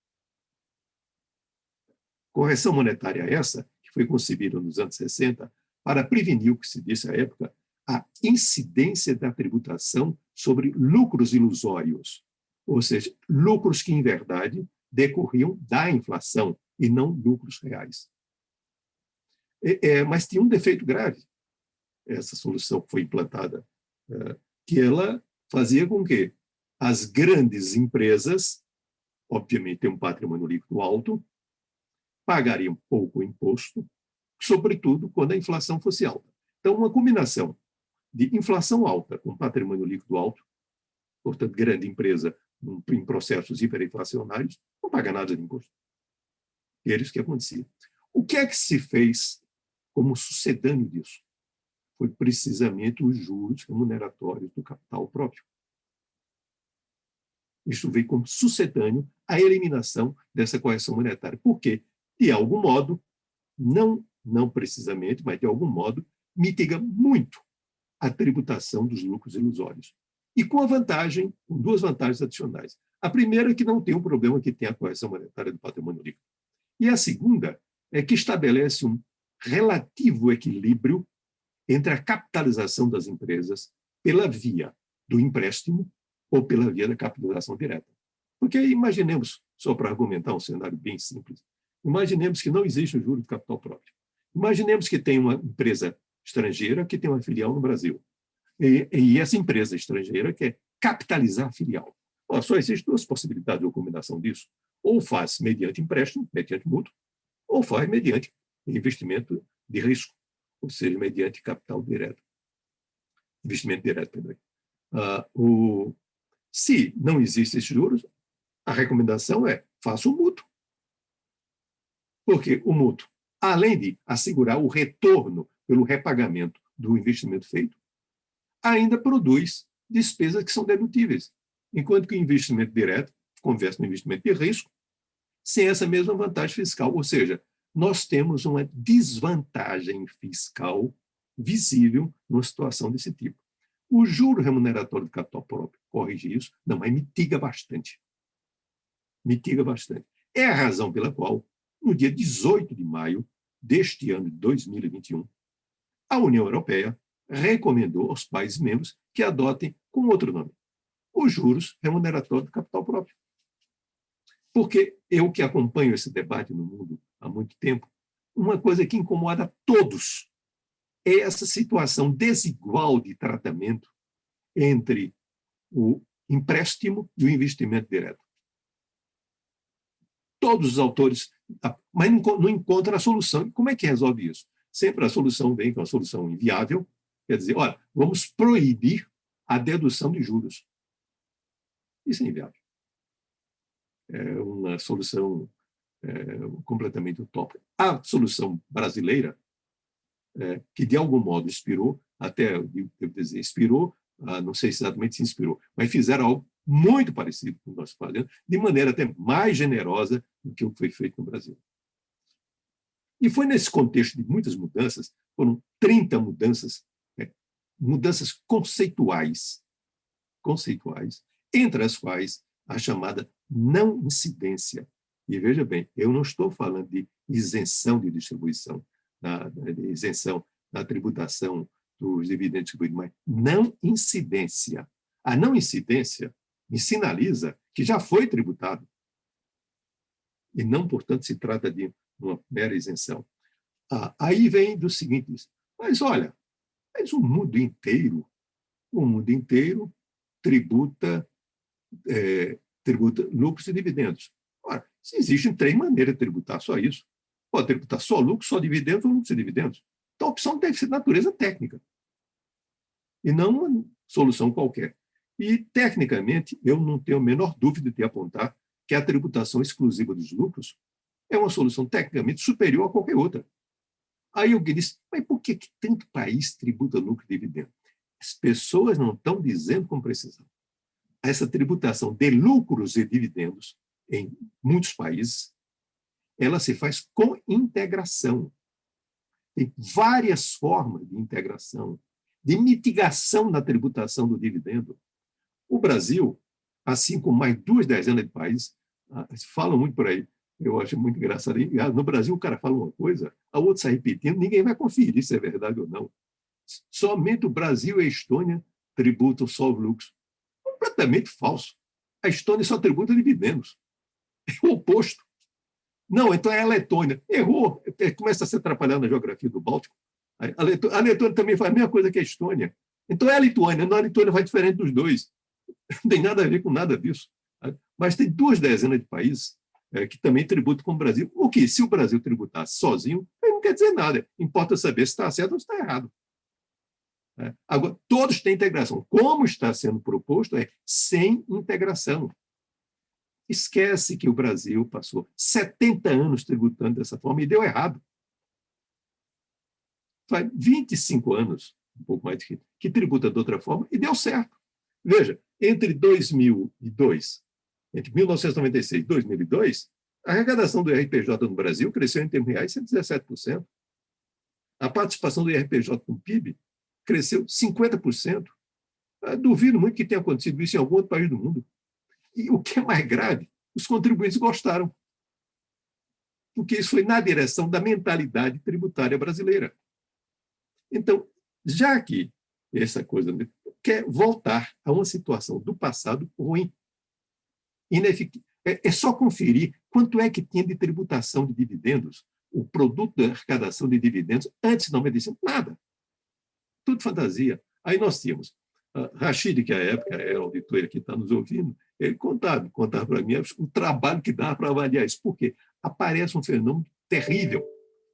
Correção monetária essa, que foi concebida nos anos 60 para prevenir o que se disse à época, a incidência da tributação sobre lucros ilusórios, ou seja, lucros que, em verdade, decorriam da inflação e não lucros reais. Mas tinha um defeito grave, essa solução que foi implantada, que ela fazia com que as grandes empresas, obviamente têm um patrimônio líquido alto, pagariam pouco imposto, sobretudo quando a inflação fosse alta. Então, uma combinação de inflação alta com patrimônio líquido alto, portanto, grande empresa em processos hiperinflacionários, não paga nada de imposto. E era isso que acontecia. O que é que se fez como sucedâneo disso? Foi precisamente os juros remuneratórios do capital próprio. Isso veio como sucedâneo à eliminação dessa correção monetária. Por quê? De algum modo, não precisamente, mas de algum modo, mitiga muito a tributação dos lucros ilusórios. E com duas vantagens adicionais. A primeira é que não tem um problema que tem a correção monetária do patrimônio líquido. E a segunda é que estabelece um relativo equilíbrio entre a capitalização das empresas pela via do empréstimo ou pela via da capitalização direta. Porque imaginemos, só para argumentar um cenário bem simples, imaginemos que não existe o juro de capital próprio. Imaginemos que tem uma empresa estrangeira que tem uma filial no Brasil. E essa empresa estrangeira quer capitalizar a filial. Só existem duas possibilidades de combinação disso. Ou faz mediante empréstimo, mediante mútuo, ou faz mediante investimento de risco, ou seja, mediante capital direto. Investimento direto, perdão. Se não existem esses juros, a recomendação é faça o mútuo. Porque o mútuo, além de assegurar o retorno pelo repagamento do investimento feito, ainda produz despesas que são dedutíveis. Enquanto que o investimento direto converte no investimento de risco, sem essa mesma vantagem fiscal. Ou seja, nós temos uma desvantagem fiscal visível numa situação desse tipo. O juro remuneratório do capital próprio corrige isso, não, mas mitiga bastante. Mitiga bastante. É a razão pela qual, no dia 18 de maio deste ano de 2021, a União Europeia recomendou aos países membros que adotem com outro nome, os juros remuneratórios do capital próprio. Porque eu que acompanho esse debate no mundo há muito tempo, uma coisa que incomoda todos é essa situação desigual de tratamento entre o empréstimo e o investimento direto. Todos os autores, mas não encontram a solução. Como é que resolve isso? Sempre a solução vem com a solução inviável, quer dizer, olha, vamos proibir a dedução de juros. Isso é inviável. É uma solução completamente utópica. A solução brasileira, que de algum modo inspirou, até eu devo dizer, inspirou, não sei se exatamente se inspirou, mas fizeram algo muito parecido com o que nós fazemos, de maneira até mais generosa do que o que foi feito no Brasil. E foi nesse contexto de muitas mudanças, foram 30 mudanças, mudanças conceituais, entre as quais a chamada não incidência. E veja bem, eu não estou falando de isenção de distribuição, de isenção da tributação dos dividendos distribuídos, mas não incidência. A não incidência me sinaliza que já foi tributado. E não, portanto, se trata de uma mera isenção. Aí vem do seguinte, mas olha, mas o mundo inteiro tributa lucros e dividendos. Ora, existem 3 maneiras de tributar, só isso. Pode tributar só lucros, só dividendos ou lucros e dividendos. Então, a opção deve ser de natureza técnica, e não uma solução qualquer. E, tecnicamente, eu não tenho a menor dúvida de apontar que a tributação exclusiva dos lucros é uma solução tecnicamente superior a qualquer outra. Aí alguém disse, mas por que tanto país tributa lucro e dividendo? As pessoas não estão dizendo com precisão. Essa tributação de lucros e dividendos, em muitos países, ela se faz com integração. Tem várias formas de integração, de mitigação da tributação do dividendo. O Brasil, assim como mais 2 dezenas de países, falam muito por aí, eu acho muito engraçado. No Brasil, o cara fala uma coisa, a outra sai repetindo, ninguém vai conferir se é verdade ou não. Somente o Brasil e a Estônia tributam só os lucros. Completamente falso. A Estônia só tributa dividendos. É o oposto. Não, então é a Letônia. Errou. Começa a se atrapalhar na geografia do Báltico. A Letônia também faz a mesma coisa que a Estônia. Então é a Lituânia. Não, a Lituânia vai diferente dos dois. Não tem nada a ver com nada disso. Mas tem 2 dezenas de países que também tributam como o Brasil. O que, se o Brasil tributasse sozinho, não quer dizer nada. Importa saber se está certo ou se está errado. Agora, todos têm integração. Como está sendo proposto é sem integração. Esquece que o Brasil passou 70 anos tributando dessa forma e deu errado. Faz 25 anos, um pouco mais que tributa de outra forma e deu certo. Veja, entre 2002, entre 1996 e 2002, a arrecadação do IRPJ no Brasil cresceu em termos reais 117%. A participação do IRPJ no PIB cresceu 50%. Duvido muito que tenha acontecido isso em algum outro país do mundo. E o que é mais grave, os contribuintes gostaram, porque isso foi na direção da mentalidade tributária brasileira. Então, já que essa coisa quer voltar a uma situação do passado ruim, é só conferir quanto é que tinha de tributação de dividendos, o produto da arrecadação de dividendos, antes de 95, nada. Tudo fantasia. Aí nós tínhamos Rachid, que à época era auditor que está nos ouvindo, ele contava para mim o trabalho que dá para avaliar isso. Por quê? Aparece um fenômeno terrível,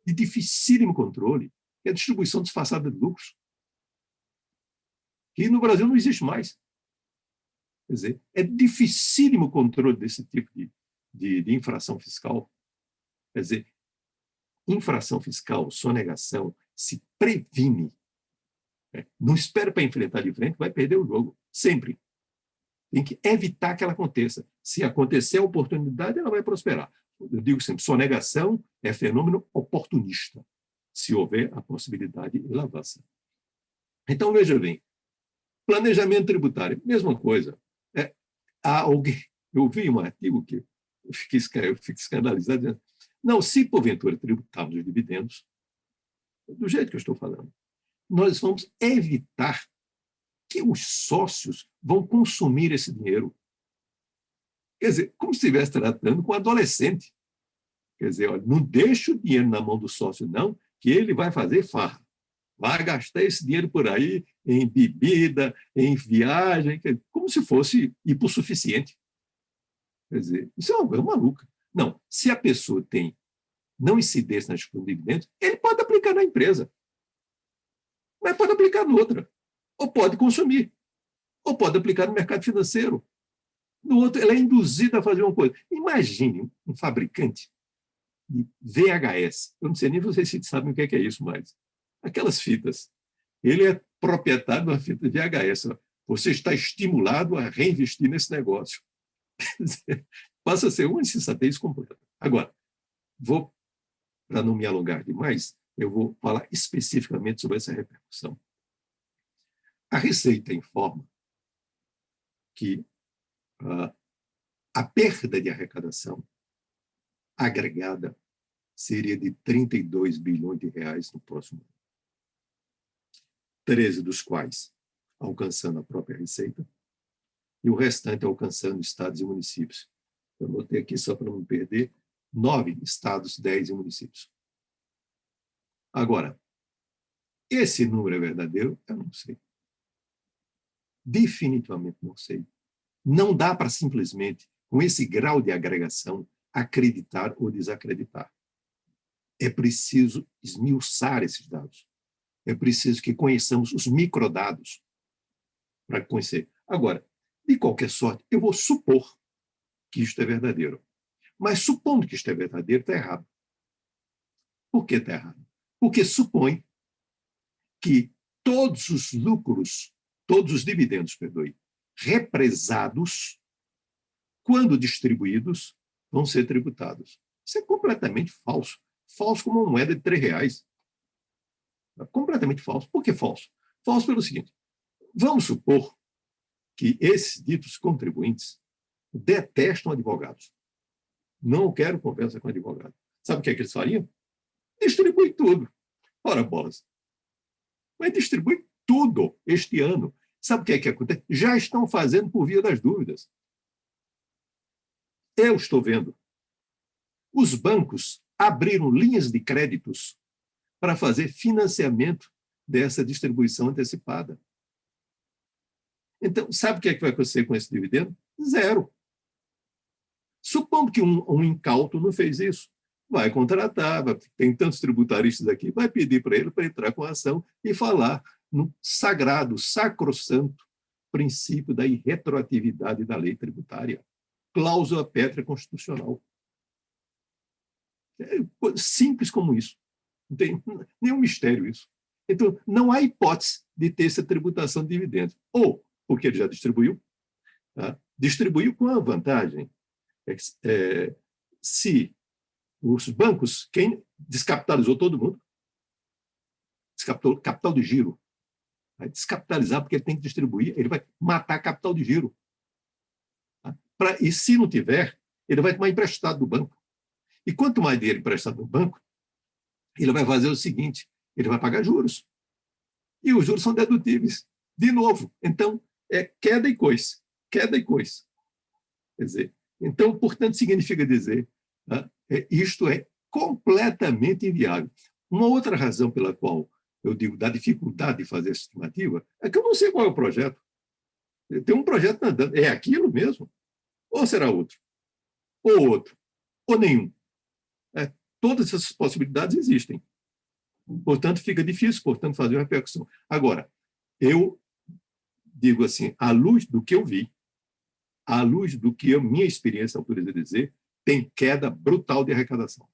de dificílimo controle, que é a distribuição disfarçada de lucros, que no Brasil não existe mais. Quer dizer, é dificílimo o controle desse tipo de infração fiscal. Quer dizer, infração fiscal, sonegação, se previne. Não espera para enfrentar de frente, vai perder o jogo, sempre. Tem que evitar que ela aconteça. Se acontecer a oportunidade, ela vai prosperar. Eu digo sempre, sonegação é fenômeno oportunista. Se houver a possibilidade, ela avança. Então, veja bem, planejamento tributário, mesma coisa. Eu vi um artigo que eu fico escandalizado, dizendo, não, se porventura tributarmos os dividendos, do jeito que eu estou falando, nós vamos evitar que os sócios vão consumir esse dinheiro. Quer dizer, como se estivesse tratando com um adolescente. Quer dizer, olha, não deixa o dinheiro na mão do sócio, não, que ele vai fazer farra. Vai gastar esse dinheiro por aí em bebida, em viagem, como se fosse hipossuficiente. Quer dizer, isso é uma coisa maluca. Não, se a pessoa tem não incidência na distribuição de dividendos, ele pode aplicar na empresa, mas pode aplicar em outra, ou pode consumir, ou pode aplicar no mercado financeiro. No outro, ela é induzida a fazer uma coisa. Imagine um fabricante de VHS. Eu não sei nem vocês se sabem o que é isso, mas aquelas fitas. Ele é proprietário de uma fita de VHS. Você está estimulado a reinvestir nesse negócio. Passa a ser uma insensatez completa. Agora, vou para não me alongar demais, eu vou falar especificamente sobre essa repercussão. A Receita informa que a perda de arrecadação agregada seria de 32 bilhões de reais no próximo ano. 13 dos quais alcançando a própria Receita e o restante alcançando estados e municípios. Eu anotei aqui só para não me perder, 9 estados, 10 municípios. Agora, esse número é verdadeiro? Eu não sei. Definitivamente não sei. Não dá para simplesmente, com esse grau de agregação, acreditar ou desacreditar. É preciso esmiuçar esses dados. É preciso que conheçamos os microdados para conhecer. Agora, de qualquer sorte, eu vou supor que isto é verdadeiro. Mas supondo que isto é verdadeiro, está errado. Por que está errado? Porque supõe que todos os lucros, todos os dividendos, perdoe, represados, quando distribuídos, vão ser tributados. Isso é completamente falso. Falso como uma moeda de R$3. Completamente falso. Por que falso? Falso pelo seguinte, vamos supor que esses ditos contribuintes detestam advogados. Não quero conversa com advogado. Sabe o que é que eles fariam? Distribui tudo. Ora, bolas. Mas distribui tudo este ano. Sabe o que é que acontece? Já estão fazendo por via das dúvidas. Eu estou vendo. Os bancos abriram linhas de créditos para fazer financiamento dessa distribuição antecipada. Então, sabe o que é que vai acontecer com esse dividendo? Zero. Supondo que um incauto não fez isso, vai contratar, tem tantos tributaristas aqui, vai pedir para ele para entrar com a ação e falar no sagrado, sacrossanto princípio da irretroatividade da lei tributária, cláusula pétrea constitucional. É simples como isso. Não tem nenhum mistério isso. Então, não há hipótese de ter essa tributação de dividendos. Ou, porque ele já distribuiu, tá? Distribuiu com a vantagem se os bancos, quem descapitalizou todo mundo, descapitalizou capital de giro, vai descapitalizar porque ele tem que distribuir, ele vai matar capital de giro. Tá? E se não tiver, ele vai tomar emprestado do banco. E quanto mais dinheiro emprestado do banco, ele vai fazer o seguinte, ele vai pagar juros. E os juros são dedutíveis. De novo, então, é queda e coice. Queda e coice. Quer dizer, então, portanto, significa dizer, tá? Isto é completamente inviável. Uma outra razão pela qual eu digo da dificuldade de fazer essa estimativa é que eu não sei qual é o projeto. Tem um projeto andando. É aquilo mesmo? Ou será outro? Ou outro? Ou nenhum? Todas essas possibilidades existem. Portanto, fica difícil, portanto, fazer uma repercussão. Agora, eu digo assim, à luz do que eu vi, à luz do que a minha experiência autoriza dizer, tem queda brutal de arrecadação.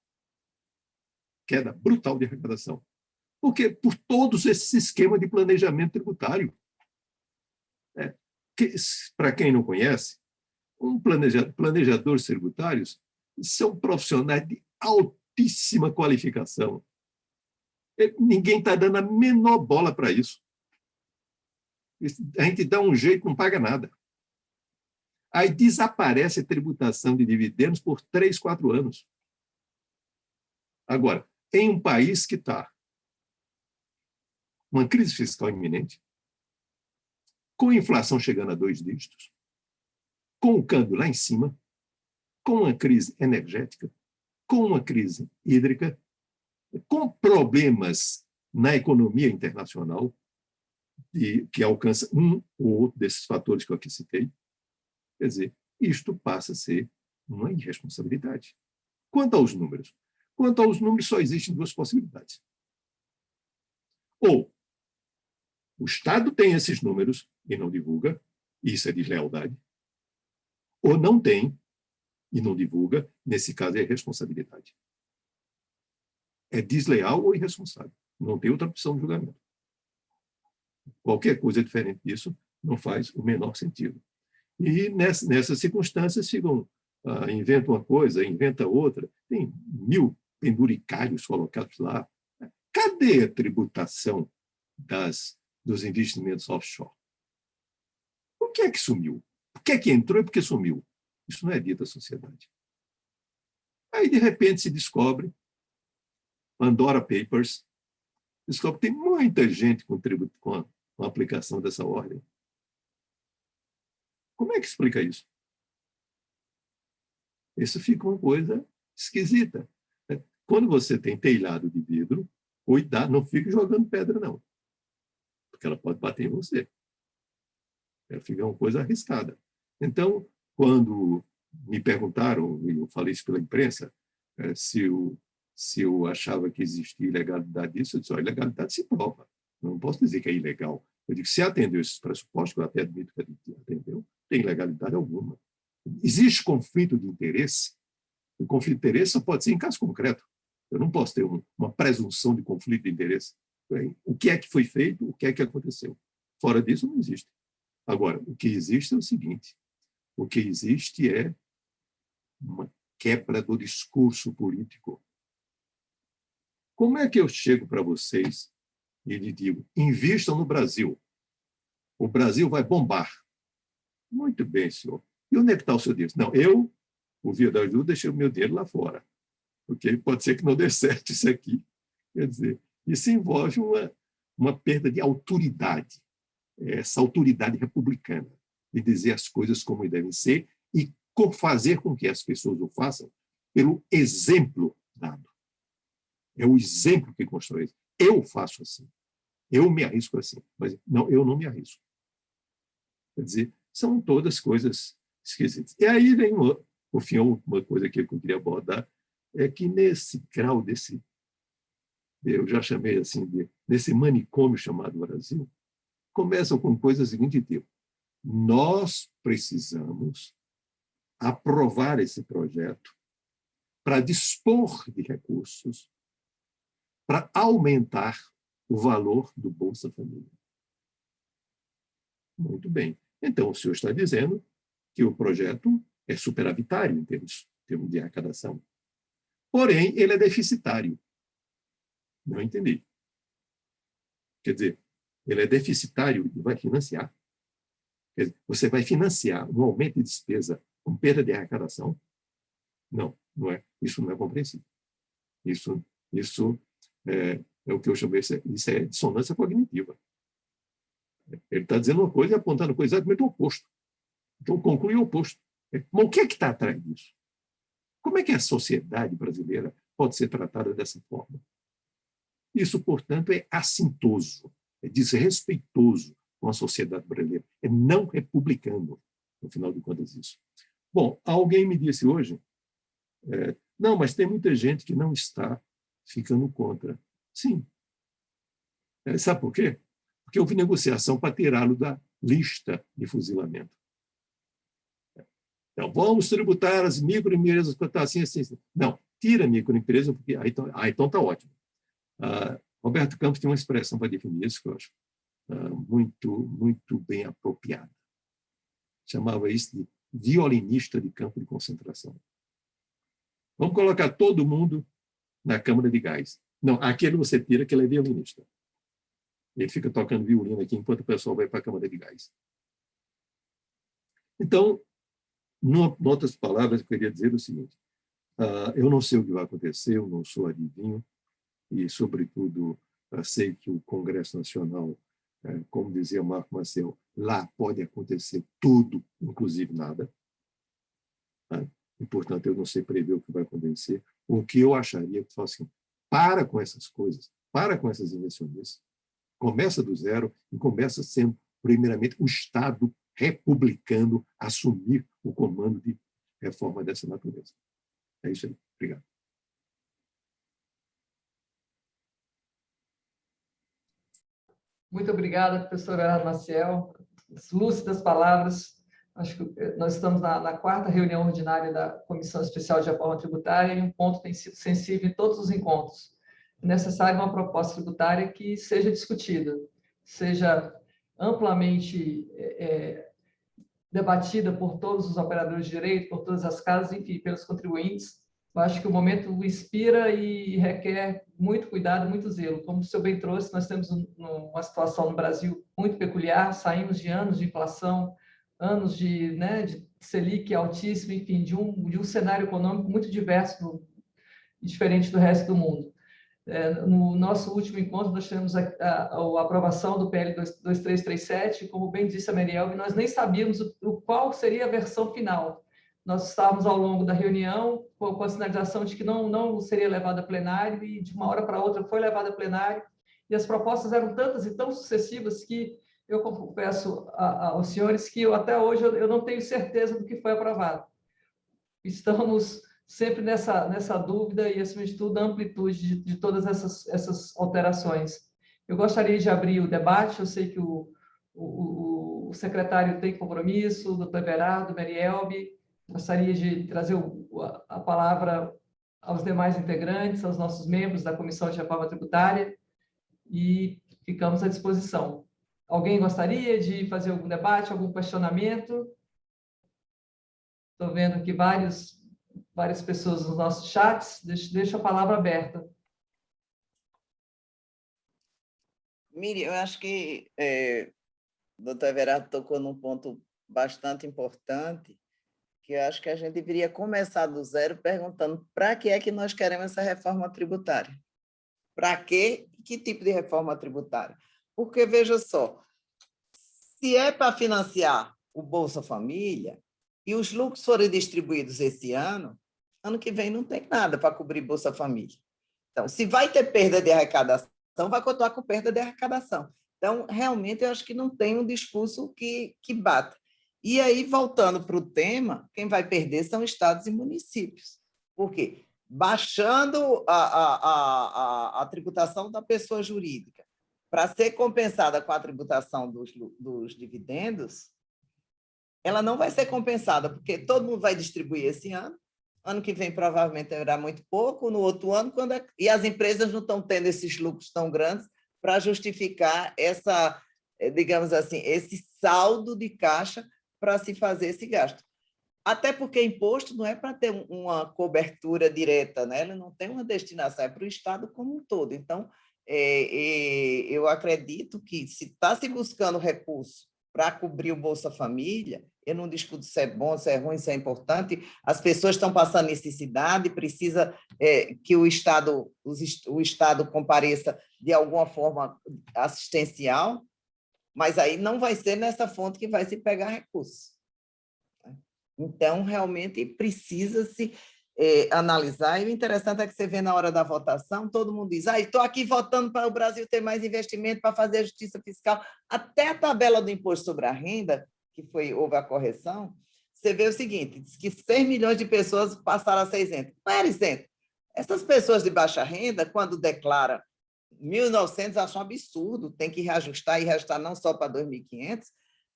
Queda brutal de arrecadação. Porque por todos esses esquemas de planejamento tributário. Para quem não conhece, planejadores tributários são profissionais de altíssima qualificação. Ninguém está dando a menor bola para isso. A gente dá um jeito, não paga nada. Aí desaparece a tributação de dividendos por 3, 4 anos. Agora, em um país que está uma crise fiscal iminente, com a inflação chegando a 2 dígitos, com o câmbio lá em cima, com uma crise energética, com uma crise hídrica, com problemas na economia internacional, que alcança um ou outro desses fatores que eu aqui citei, quer dizer, isto passa a ser uma irresponsabilidade. Quanto aos números? Quanto aos números, só existem 2 possibilidades. Ou o Estado tem esses números e não divulga, isso é deslealdade, ou não tem e não divulga, nesse caso é irresponsabilidade. É desleal ou irresponsável. Não tem outra opção de julgamento. Qualquer coisa diferente disso não faz o menor sentido. E nessas circunstâncias inventam uma coisa, inventa outra. Tem 1000 penduricários colocados lá. Cadê a tributação dos investimentos offshore? Por que é que sumiu? Por que é que entrou e por que sumiu? Isso não é dito à sociedade. Aí, de repente, se descobre, Pandora Papers, descobre que tem muita gente com a aplicação dessa ordem. Como é que explica isso? Isso fica uma coisa esquisita. Quando você tem telhado de vidro, cuidado, não fique jogando pedra, não. Porque ela pode bater em você. Fica uma coisa arriscada. Então, quando me perguntaram, e eu falei isso pela imprensa, se eu achava que existia ilegalidade disso, eu disse, a ilegalidade se prova. Não posso dizer que é ilegal. Eu digo, se atendeu esses pressupostos, que eu até admito que atendeu, tem ilegalidade alguma. Existe conflito de interesse. O conflito de interesse só pode ser em caso concreto. Eu não posso ter uma presunção de conflito de interesse. O que é que foi feito, o que é que aconteceu. Fora disso, não existe. Agora, o que existe é o seguinte, o que existe é uma quebra do discurso político. Como é que eu chego para vocês e lhe digo, invistam no Brasil, o Brasil vai bombar? Muito bem, senhor. E onde é que está o seu dinheiro? Não, eu, o Via da Ajuda, deixei o meu dinheiro lá fora, porque pode ser que não dê certo isso aqui. Quer dizer, isso envolve uma perda de autoridade, essa autoridade republicana, de dizer as coisas como devem ser e fazer com que as pessoas o façam pelo exemplo dado. É o exemplo que constrói isso. Eu faço assim, eu me arrisco assim, mas não, eu não me arrisco. Quer dizer, são todas coisas esquisitas. E aí vem, por fim, uma coisa que eu queria abordar, é que nesse grau eu já chamei assim, nesse manicômio chamado Brasil, começam com coisas do seguinte tipo, nós precisamos aprovar esse projeto para dispor de recursos para aumentar o valor do Bolsa Família. Muito bem. Então, o senhor está dizendo que o projeto é superavitário em termos de arrecadação. Porém, ele é deficitário. Não entendi. Quer dizer, ele é deficitário e vai financiar. Quer dizer, você vai financiar um aumento de despesa com perda de arrecadação? Não, não é. Isso não é compreensível. Isso é o que eu chamei, isso é dissonância cognitiva. Ele está dizendo uma coisa e apontando coisa exatamente o oposto. Então, conclui o oposto. Mas o que é que está atrás disso? Como é que a sociedade brasileira pode ser tratada dessa forma? Isso, portanto, é assintoso, é desrespeitoso com a sociedade brasileira, é não republicano, no final de contas, isso. Bom, alguém me disse hoje, não, mas tem muita gente que não está ficando contra. Sim. Sabe por quê? Porque houve negociação para tirá-lo da lista de fuzilamento. Então, vamos tributar as microempresas para estar assim. Não, tira a microempresa, porque então está ótimo. Roberto Campos tem uma expressão para definir isso que eu acho muito, muito bem apropriada. Chamava isso de violinista de campo de concentração. Vamos colocar todo mundo na câmara de gás. Não, aquele você tira que ele é violinista. Ele fica tocando violino aqui enquanto o pessoal vai para a câmara de gás. Então, em outras palavras, eu queria dizer o seguinte, eu não sei o que vai acontecer, eu não sou adivinho, e, sobretudo, sei que o Congresso Nacional, como dizia Marco Maciel, lá pode acontecer tudo, inclusive nada. E, portanto, eu não sei prever o que vai acontecer. O que eu acharia que fosse assim, para com essas coisas, para com essas invenções, começa do zero e começa sendo, primeiramente, o Estado republicano assumir o comando de reforma dessa natureza. É isso aí. Obrigado. Muito obrigada, professor Everardo Maciel. As lúcidas palavras. Acho que nós estamos na quarta reunião ordinária da Comissão Especial de Reforma Tributária e um ponto tem sido sensível em todos os encontros. É necessária uma proposta tributária que seja discutida, seja amplamente debatida por todos os operadores de direito, por todas as casas, enfim, pelos contribuintes, Eu acho que o momento inspira e requer muito cuidado, muito zelo. Como o senhor bem trouxe, nós temos uma situação no Brasil muito peculiar, saímos de anos de inflação, anos de, né, de Selic altíssimo, enfim, de um cenário econômico muito diverso e diferente do resto do mundo. No nosso último encontro, nós tivemos a aprovação do PL 2337, como bem disse a Marielbe, nós nem sabíamos qual seria a versão final. Nós estávamos ao longo da reunião com a sinalização de que não seria levado a plenário, e de uma hora para outra foi levado a plenário, e as propostas eram tantas e tão sucessivas que eu confesso aos senhores que até hoje eu não tenho certeza do que foi aprovado. Estamos sempre nessa dúvida e, acima de tudo, a amplitude de todas essas alterações. Eu gostaria de abrir o debate, eu sei que o secretário tem compromisso, o doutor Everardo, Marielbe, gostaria de trazer a palavra aos demais integrantes, aos nossos membros da Comissão de Reforma Tributária, e ficamos à disposição. Alguém gostaria de fazer algum debate, algum questionamento? Estou vendo aqui várias pessoas nos nossos chats. Deixo a palavra aberta. Miriam, eu acho que o doutor Everardo tocou num ponto bastante importante, que eu acho que a gente deveria começar do zero perguntando para que é que nós queremos essa reforma tributária? Para quê? Que tipo de reforma tributária? Porque, veja só, se é para financiar o Bolsa Família e os lucros forem distribuídos esse ano que vem não tem nada para cobrir Bolsa Família. Então, se vai ter perda de arrecadação, vai continuar com perda de arrecadação. Então, realmente, eu acho que não tem um discurso que bata. E aí, voltando para o tema, quem vai perder são estados e municípios. Por quê? Baixando a tributação da pessoa jurídica para ser compensada com a tributação dos dividendos, ela não vai ser compensada, porque todo mundo vai distribuir esse ano que vem provavelmente terá muito pouco, no outro ano, e as empresas não estão tendo esses lucros tão grandes para justificar digamos assim, esse saldo de caixa para se fazer esse gasto. Até porque imposto não é para ter uma cobertura direta, né? Ele não tem uma destinação, é para o Estado como um todo. Então, eu acredito que se está se buscando recurso para cobrir o Bolsa Família, eu não discuto se é bom, se é ruim, se é importante, as pessoas estão passando necessidade, precisa que o Estado compareça de alguma forma assistencial, mas aí não vai ser nessa fonte que vai se pegar recursos. Então, realmente, precisa-se analisar, e o interessante é que você vê na hora da votação, todo mundo diz, estou aqui votando para o Brasil ter mais investimento para fazer a justiça fiscal, até a tabela do imposto sobre a renda, que houve a correção, você vê o seguinte, diz que 6 milhões de pessoas passaram a ser isentas. Não era isento. Essas pessoas de baixa renda, quando declaram 1.900, acham um absurdo, tem que reajustar, e reajustar não só para 2.500.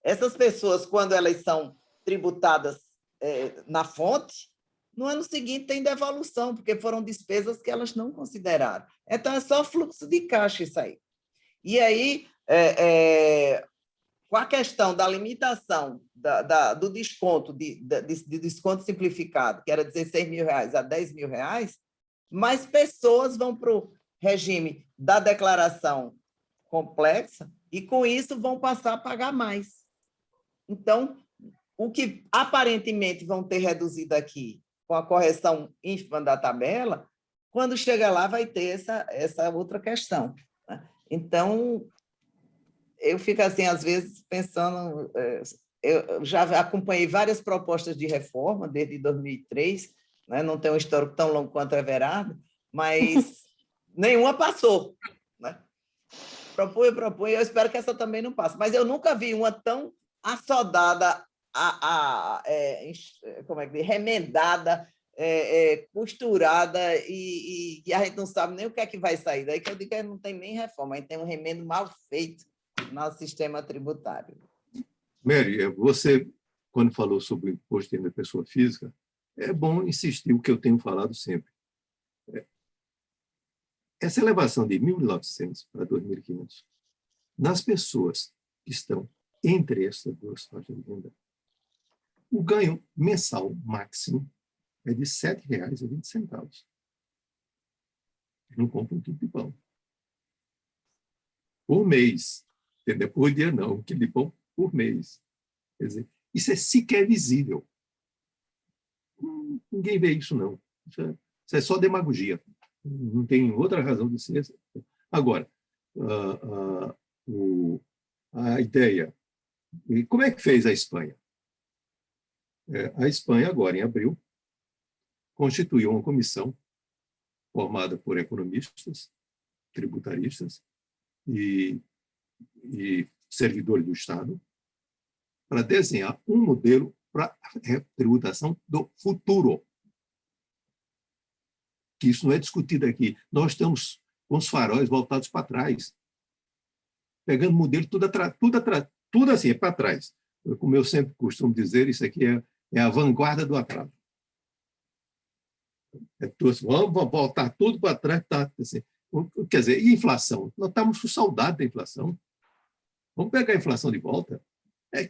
Essas pessoas, quando elas são tributadas na fonte, no ano seguinte tem devolução, porque foram despesas que elas não consideraram. Então, é só fluxo de caixa isso aí. E aí, com a questão da limitação do desconto, de desconto simplificado, que era R$16.000 a R$10.000, mais pessoas vão para o regime da declaração complexa e, com isso, vão passar a pagar mais. Então, o que aparentemente vão ter reduzido aqui com a correção ínfima da tabela, quando chega lá vai ter essa outra questão. Né? Então, eu fico assim, às vezes, pensando... Eu já acompanhei várias propostas de reforma desde 2003, né? Não tenho um histórico tão longo quanto o Everardo, mas nenhuma passou. Né? Propunha, eu espero que essa também não passe. Mas eu nunca vi uma tão assodada, como é que diz? Remendada, costurada, e a gente não sabe nem o que é que vai sair. Daí que eu digo que não tem nem reforma, a gente tem um remendo mal feito no nosso sistema tributário. Mary, você, quando falou sobre o imposto de renda da pessoa física, é bom insistir o que eu tenho falado sempre. Essa elevação de 1.900 para 2.500, nas pessoas que estão entre essas duas faixas de renda, o ganho mensal máximo é de R$ 7,20. Não compra um quilo de pão. Por mês. Entendeu? Por dia não, um quilo de pão por mês. Quer dizer, isso é sequer visível. Ninguém vê isso, não. Isso é só demagogia. Não tem outra razão de ser. Agora, a ideia... E como é que fez a Espanha? A Espanha, agora, em abril, constituiu uma comissão formada por economistas, tributaristas e servidores do Estado para desenhar um modelo para a tributação do futuro. Que isso não é discutido aqui. Nós estamos com os faróis voltados para trás, pegando modelo tudo assim, é para trás. Como eu sempre costumo dizer, isso aqui é a vanguarda do atraso. Vamos voltar tudo para trás. Tá, assim. Quer dizer, e inflação? Nós estamos com saudade da inflação. Vamos pegar a inflação de volta?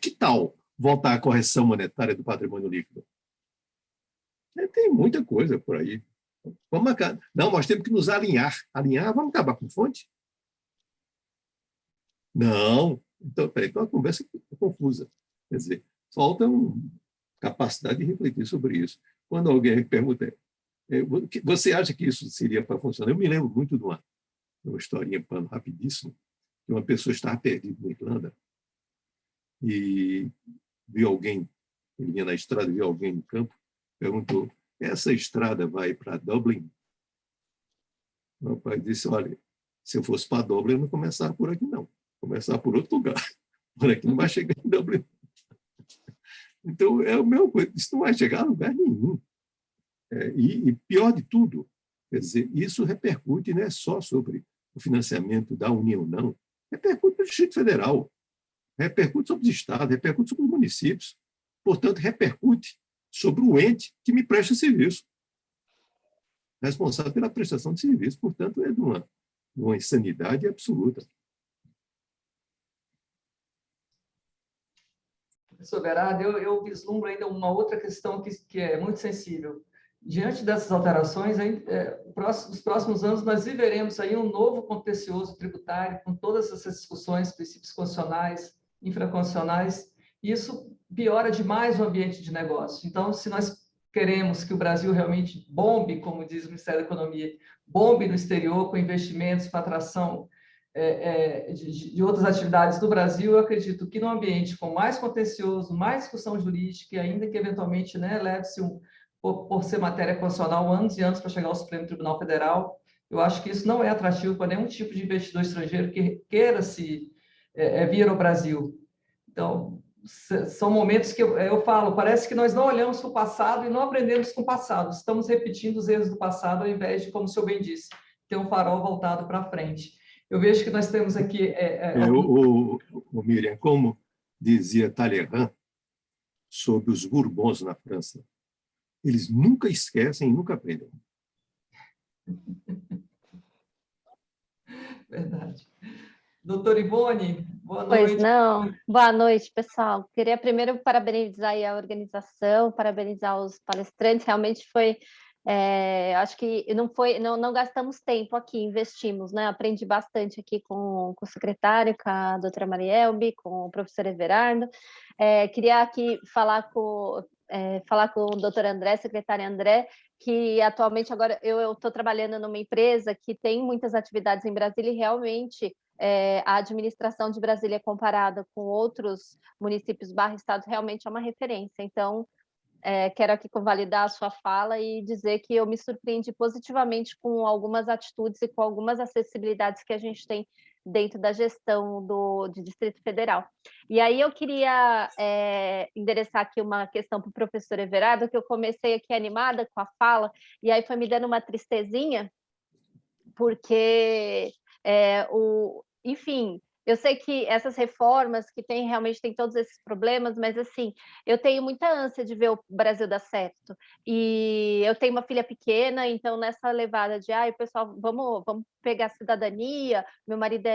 Que tal voltar à correção monetária do patrimônio líquido? Tem muita coisa por aí. Não, nós temos que nos alinhar. Alinhar, vamos acabar com fonte? Não. Então, a conversa é confusa. Quer dizer, falta uma capacidade de refletir sobre isso. Quando alguém pergunta, você acha que isso seria para funcionar? Eu me lembro muito de uma historinha rapidíssima, que uma pessoa estava perdida na Irlanda e viu alguém, ele vinha na estrada, viu alguém no campo, perguntou, essa estrada vai para Dublin? Meu pai disse, olha, se eu fosse para Dublin, eu não começava por aqui, não. Começar por outro lugar. Por aqui não vai chegar em Dublin. Então, é o meu coisa. Isso não vai chegar a lugar nenhum. E pior de tudo, quer dizer, isso repercute não é só sobre o financiamento da União, não. Repercute no Distrito Federal, repercute sobre os estados, repercute sobre os municípios. Portanto, repercute sobre o ente que me presta serviço. Responsável pela prestação de serviço. Portanto, é de uma insanidade absoluta. Professor Everardo, eu vislumbro ainda uma outra questão que é muito sensível. Diante dessas alterações, nos próximos anos, nós viveremos aí um novo contencioso tributário, com todas essas discussões, princípios constitucionais, infraconstitucionais, e isso piora demais o ambiente de negócio. Então, se nós queremos que o Brasil realmente bombe, como diz o Ministério da Economia, bombe no exterior com investimentos para atração de outras atividades do Brasil, eu acredito que no ambiente com mais contencioso, mais discussão jurídica, e ainda que eventualmente leve-se por ser matéria constitucional anos e anos para chegar ao Supremo Tribunal Federal, eu acho que isso não é atrativo para nenhum tipo de investidor estrangeiro que queira vir ao Brasil. Então, são momentos que eu falo, parece que nós não olhamos para o passado e não aprendemos com o passado, estamos repetindo os erros do passado ao invés de, como o senhor bem disse, ter um farol voltado para frente. Eu vejo que nós temos aqui... Miriam, como dizia Talleyrand sobre os Bourbons na França, eles nunca esquecem e nunca aprendem. Verdade. Doutora Ivone, boa noite. Pois não. Boa noite, pessoal. Queria primeiro parabenizar aí a organização, parabenizar os palestrantes. Realmente foi... acho que não gastamos tempo aqui, investimos, né? Aprendi bastante aqui com o secretário, com a doutora Marielbe, com o professor Everardo. Queria aqui falar com o doutor André, secretário André, que atualmente agora eu estou trabalhando numa empresa que tem muitas atividades em Brasília e realmente a administração de Brasília comparada com outros municípios estados realmente é uma referência. Então, quero aqui convalidar a sua fala e dizer que eu me surpreendi positivamente com algumas atitudes e com algumas acessibilidades que a gente tem dentro da gestão do Distrito Federal. E aí eu queria endereçar aqui uma questão para o professor Everardo, que eu comecei aqui animada com a fala, e aí foi me dando uma tristezinha, porque, enfim... Eu sei que essas reformas que realmente tem todos esses problemas, mas assim, eu tenho muita ânsia de ver o Brasil dar certo. E eu tenho uma filha pequena, então nessa levada de pessoal, vamos pegar a cidadania, meu marido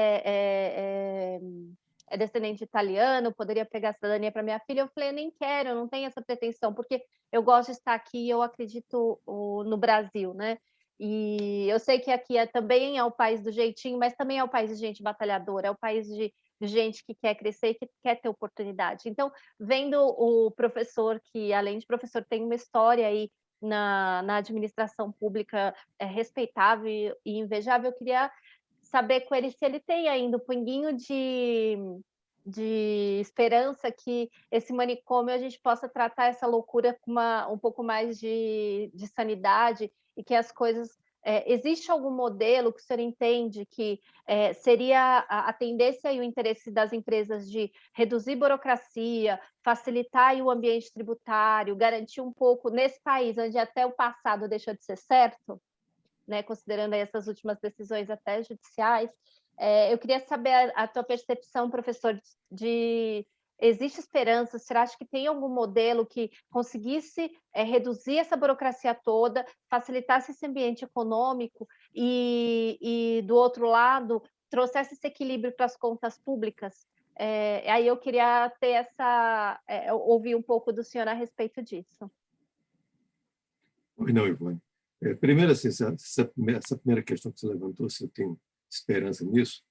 é descendente de italiano, poderia pegar a cidadania para minha filha. Eu falei, eu nem quero, eu não tenho essa pretensão, porque eu gosto de estar aqui e eu acredito no Brasil, né? E eu sei que aqui também é o país do jeitinho, mas também é o país de gente batalhadora, é o país de gente que quer crescer e que quer ter oportunidade. Então, vendo o professor, que além de professor tem uma história aí na administração pública respeitável e invejável, eu queria saber com ele se ele tem ainda um pinguinho de esperança que esse manicômio a gente possa tratar essa loucura com um pouco mais de sanidade e que as coisas... existe algum modelo que o senhor entende que seria atendesse aí o interesse das empresas de reduzir burocracia, facilitar aí o ambiente tributário, garantir um pouco nesse país onde até o passado deixou de ser certo, né, considerando aí essas últimas decisões até judiciais? Eu queria saber a tua percepção, professor, existe esperança? Você acha que tem algum modelo que conseguisse reduzir essa burocracia toda, facilitasse esse ambiente econômico e do outro lado, trouxesse esse equilíbrio para as contas públicas? Aí eu queria ter ouvir um pouco do senhor a respeito disso. Não, Ivone. Primeiro, assim, essa primeira questão que você levantou, se eu tenho esperança nisso,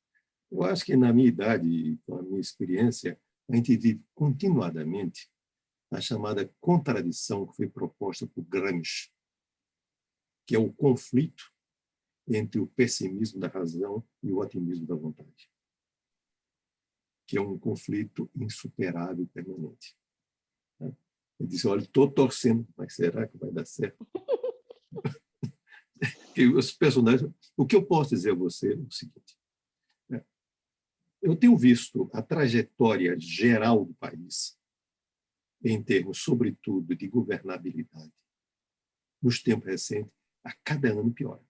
eu acho que na minha idade e com a minha experiência, a gente vive continuadamente a chamada contradição que foi proposta por Gramsci, que é o conflito entre o pessimismo da razão e o otimismo da vontade, que é um conflito insuperável e permanente. Ele disse, olha, estou torcendo, mas será que vai dar certo? Que os personagens... O que eu posso dizer a você é o seguinte, eu tenho visto a trajetória geral do país, em termos, sobretudo, de governabilidade, nos tempos recentes, a cada ano piora.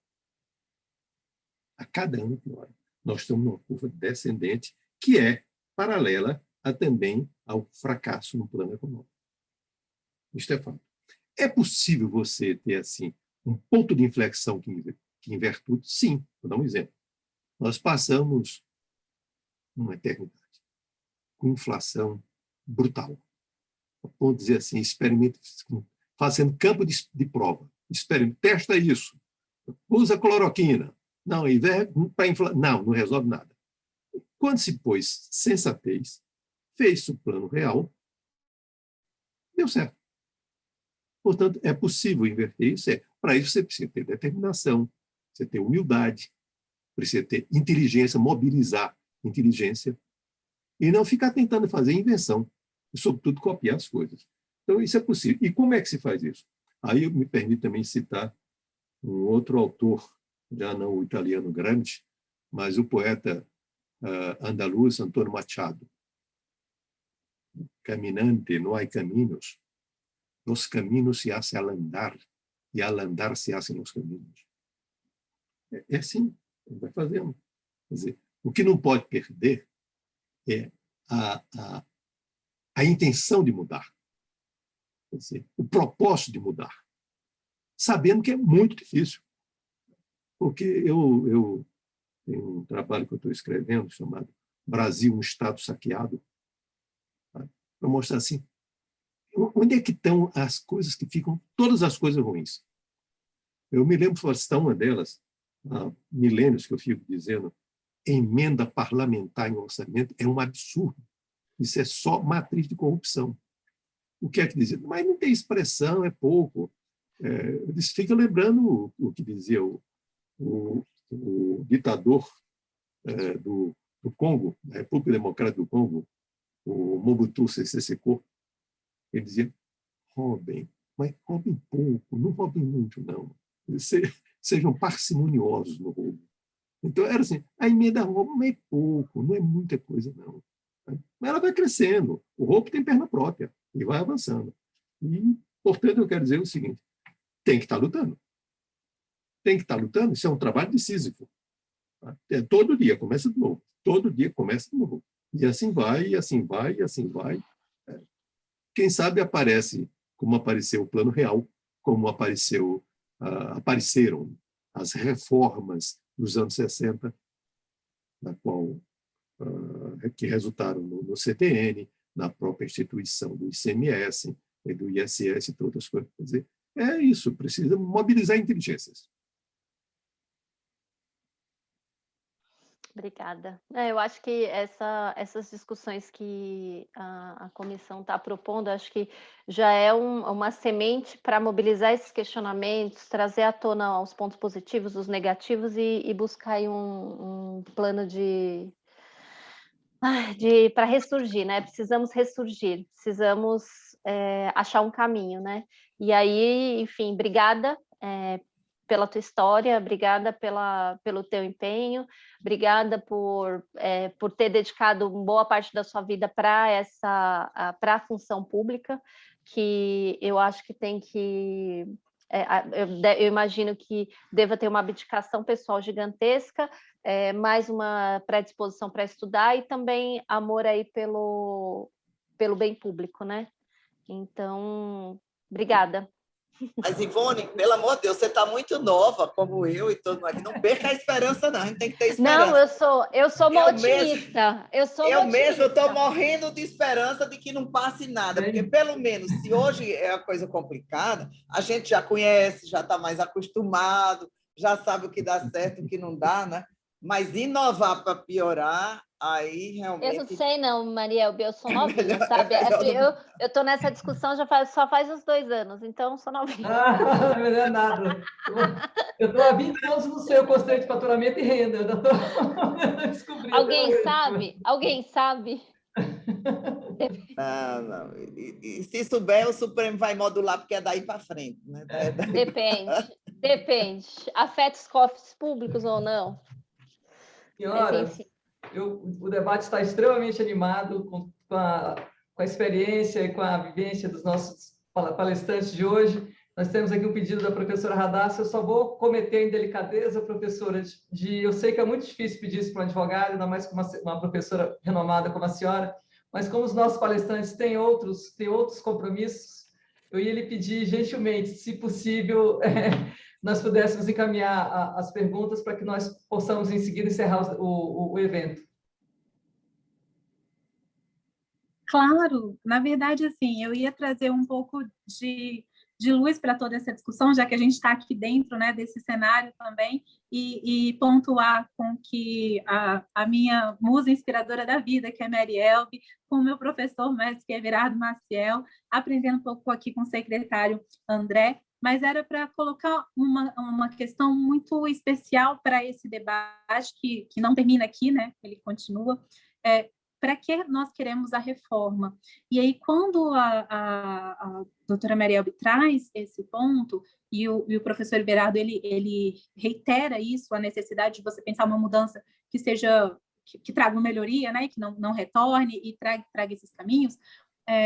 A cada ano piora. Nós estamos numa curva descendente que é paralela também ao fracasso no plano econômico. Isto é fato. É possível você ter, assim, um ponto de inflexão que inverte tudo? Sim. Vou dar um exemplo. Nós passamos uma eternidade com inflação brutal. Vamos dizer assim, experimento, fazendo campo de prova. Testa isso. Usa cloroquina. Não, não resolve nada. Quando se pôs sensatez, fez o plano real, deu certo. Portanto, é possível inverter isso. Para isso, você precisa ter determinação, você ter humildade, precisa ter inteligência, mobilizar inteligência, e não ficar tentando fazer invenção, e, sobretudo, copiar as coisas. Então, isso é possível. E como é que se faz isso? Aí eu me permito também citar um outro autor, já não o italiano Gramsci, mas o poeta andaluz Antonio Machado. Caminante, não há caminhos. Os caminhos se hacen al andar, e al andar se hacen os caminhos. É assim, vai fazendo. Quer dizer, o que não pode perder é a intenção de mudar, quer dizer, o propósito de mudar, sabendo que é muito difícil. Porque eu tenho um trabalho que eu estou escrevendo chamado Brasil, um Estado Saqueado, tá? Para mostrar assim, onde é que estão as coisas que ficam, todas as coisas ruins. Eu me lembro, Florestão, uma delas, há milênios que eu fico dizendo, emenda parlamentar em orçamento é um absurdo. Isso é só matriz de corrupção. O que é que dizia? Mas não tem expressão, é pouco. Eles ficam lembrando o que dizia o ditador do Congo, da República Democrática do Congo, o Mobutu Sese Seko. Ele dizia, roubem, mas roubem pouco, não roubem muito, não. Sejam parcimoniosos no roubo. Então, era assim, a emenda roubo é pouco, não é muita coisa, não. Mas ela vai crescendo. O roubo tem perna própria e vai avançando. E, portanto, eu quero dizer o seguinte, tem que estar lutando. Tem que estar lutando, isso é um trabalho de Sísifo. Todo dia começa de novo. Todo dia começa de novo. E assim vai, e assim vai, e assim vai. Quem sabe aparece, como apareceu o Plano Real, como apareceram as reformas dos anos 60, na qual que resultaram no CTN, na própria instituição do ICMS, do ISS e todas as coisas. Quer dizer, é isso, precisa mobilizar inteligências. Obrigada. Eu acho que essas discussões que a comissão está propondo, acho que já é uma semente para mobilizar esses questionamentos, trazer à tona os pontos positivos, os negativos e buscar aí um plano para ressurgir, né? Precisamos ressurgir, precisamos achar um caminho, né? E aí, enfim, obrigada pela tua história, obrigada pelo teu empenho, obrigada por ter dedicado boa parte da sua vida para a função pública, que eu acho que tem que... eu imagino que deva ter uma abdicação pessoal gigantesca, mais uma predisposição para estudar e também amor aí pelo bem público, né? Então, obrigada. Mas, Ivone, pelo amor de Deus, você está muito nova, como eu e todo mundo aqui. Não perca a esperança, não. A gente tem que ter esperança. Não, eu sou uma otimista. Eu mesmo estou morrendo de esperança de que não passe nada, porque, pelo menos, se hoje é a coisa complicada, a gente já conhece, já está mais acostumado, já sabe o que dá certo e o que não dá, né? Mas inovar para piorar, aí realmente... Eu não sei não, Marielbe, eu sou novinha, sabe? Eu estou nessa discussão só faz uns 2 anos, então sou novinha. Não é nada. Eu estou há 20 anos no seu constante de faturamento e renda. Eu estou descobrindo. Alguém sabe? Não. E se souber, o Supremo vai modular, porque é daí para frente. Né? Depende. Afeta os cofres públicos ou não? Senhoras, o debate está extremamente animado com a experiência e com a vivência dos nossos palestrantes de hoje. Nós temos aqui um pedido da professora Radassa. Eu só vou cometer a indelicadeza, professora, eu sei que é muito difícil pedir isso para um advogado, ainda mais com uma professora renomada como a senhora, mas como os nossos palestrantes têm outros compromissos, eu ia lhe pedir gentilmente, se possível, nós pudéssemos encaminhar as perguntas para que nós possamos, em seguida, encerrar o evento. Claro, na verdade, assim, eu ia trazer um pouco de luz para toda essa discussão, já que a gente está aqui dentro, né, desse cenário também, e pontuar com que a minha musa inspiradora da vida, que é Marielbe, com o meu professor mestre Everardo Maciel, aprendendo um pouco aqui com o secretário André, mas era para colocar uma questão muito especial para esse debate, que não termina aqui, né? Ele continua. Para que nós queremos a reforma? E aí, quando a doutora Marielbe traz esse ponto, e o professor Everardo, ele reitera isso, a necessidade de você pensar uma mudança que seja, que traga uma melhoria, né? Que não retorne e traga esses caminhos.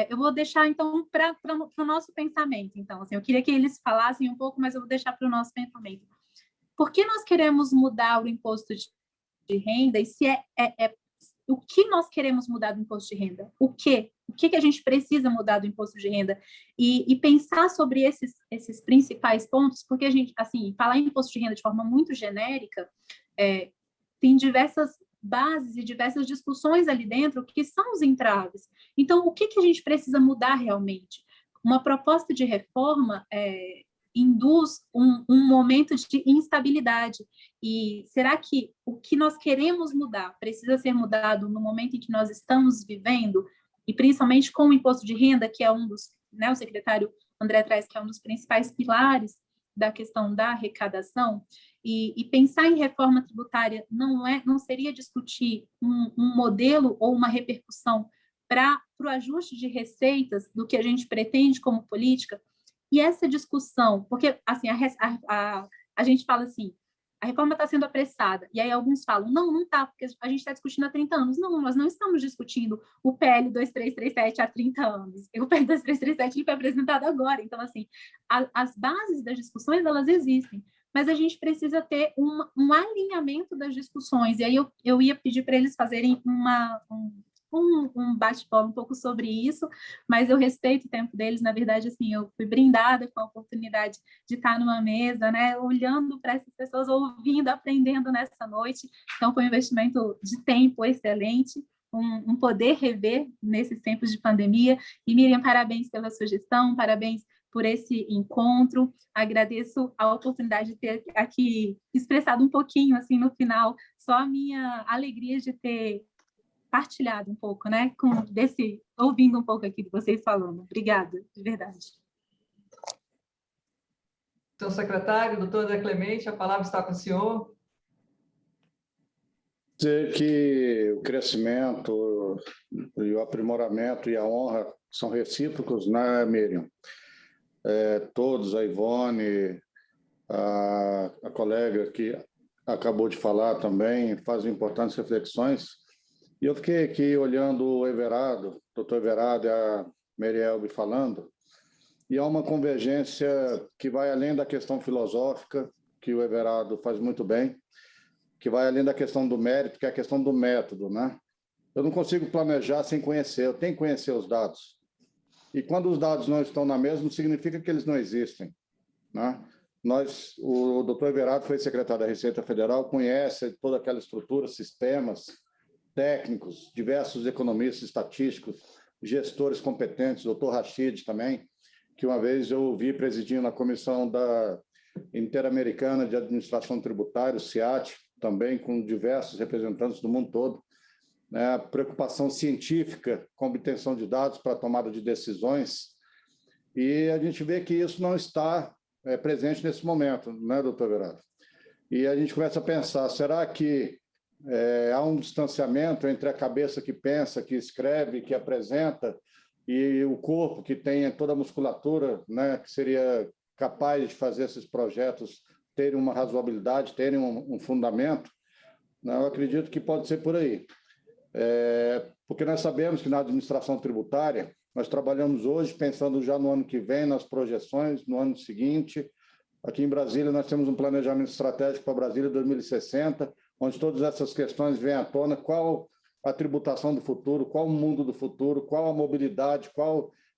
Eu vou deixar, então, para o nosso pensamento. Então, assim, eu queria que eles falassem um pouco, mas eu vou deixar para o nosso pensamento. Por que nós queremos mudar o imposto de renda? E se o que nós queremos mudar do imposto de renda? O que a gente precisa mudar do imposto de renda? E pensar sobre esses principais pontos, porque a gente, assim, falar em imposto de renda de forma muito genérica, tem diversas bases e diversas discussões ali dentro que são os entraves. Então, o que a gente precisa mudar realmente? Uma proposta de reforma induz um momento de instabilidade. E será que o que nós queremos mudar precisa ser mudado no momento em que nós estamos vivendo? E principalmente com o imposto de renda, que é um dos, né, o secretário André traz, que é um dos principais pilares da questão da arrecadação. E pensar em reforma tributária não seria discutir um modelo ou uma repercussão para o ajuste de receitas do que a gente pretende como política. E essa discussão, porque assim, a gente fala assim, a reforma está sendo apressada, e aí alguns falam, não está, porque a gente está discutindo há 30 anos. Não, nós não estamos discutindo o PL 2337 há 30 anos. O PL 2337 foi apresentado agora. Então, assim, as bases das discussões, elas existem, mas a gente precisa ter um alinhamento das discussões. E aí eu ia pedir para eles fazerem um bate-bola um pouco sobre isso, mas eu respeito o tempo deles. Na verdade, assim, eu fui brindada com a oportunidade de estar numa mesa, né, olhando para essas pessoas, ouvindo, aprendendo nessa noite. Então, foi um investimento de tempo excelente, um poder rever nesses tempos de pandemia. E, Miriam, parabéns pela sugestão, parabéns por esse encontro. Agradeço a oportunidade de ter aqui expressado um pouquinho, assim, no final, só a minha alegria de ter partilhado um pouco, né, ouvindo um pouco aqui de vocês falando. Obrigada, de verdade. Seu secretário, doutor André Clemente, a palavra está com o senhor. Dizer que o crescimento e o aprimoramento e a honra são recíprocos, né, Miriam? Todos, a Ivone, a colega que acabou de falar também, fazem importantes reflexões. E eu fiquei aqui olhando o Everardo, o doutor Everardo e a Merielbe falando, e há uma convergência que vai além da questão filosófica, que o Everardo faz muito bem, que vai além da questão do mérito, que é a questão do método, né? Eu não consigo planejar sem conhecer, eu tenho que conhecer os dados. E quando os dados não estão na mesa, não significa que eles não existem, né? O doutor Everardo foi secretário da Receita Federal, conhece toda aquela estrutura, sistemas técnicos, diversos economistas estatísticos, gestores competentes, doutor Rachid também, que uma vez eu ouvi presidindo na Comissão Interamericana de Administração Tributária, o CIAT, também com diversos representantes do mundo todo, né? Preocupação científica com a obtenção de dados para a tomada de decisões, e a gente vê que isso não está presente nesse momento, né, doutor Everardo? E a gente começa a pensar, será que há um distanciamento entre a cabeça que pensa, que escreve, que apresenta, e o corpo que tem toda a musculatura, né, que seria capaz de fazer esses projetos terem uma razoabilidade, terem um fundamento? Eu acredito que pode ser por aí. Porque nós sabemos que na administração tributária, nós trabalhamos hoje pensando já no ano que vem, nas projeções, no ano seguinte. Aqui em Brasília, nós temos um planejamento estratégico para Brasília 2060, onde todas essas questões vêm à tona, qual a tributação do futuro, qual o mundo do futuro, qual a mobilidade,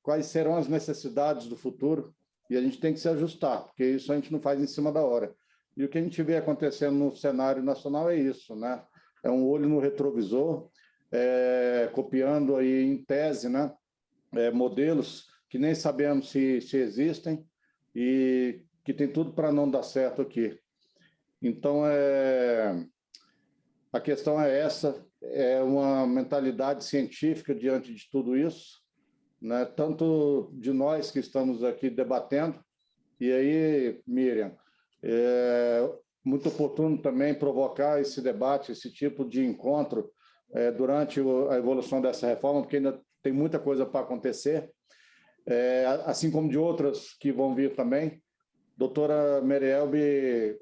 quais serão as necessidades do futuro, e a gente tem que se ajustar, porque isso a gente não faz em cima da hora. E o que a gente vê acontecendo no cenário nacional é isso, né? É um olho no retrovisor, copiando aí em tese, né? Modelos que nem sabemos se existem e que tem tudo para não dar certo aqui. Então, a questão é essa, é uma mentalidade científica diante de tudo isso, né? Tanto de nós que estamos aqui debatendo, e aí, Miriam, muito oportuno também provocar esse debate, esse tipo de encontro durante a evolução dessa reforma, porque ainda tem muita coisa para acontecer, assim como de outras que vão vir também. Doutora Merielbe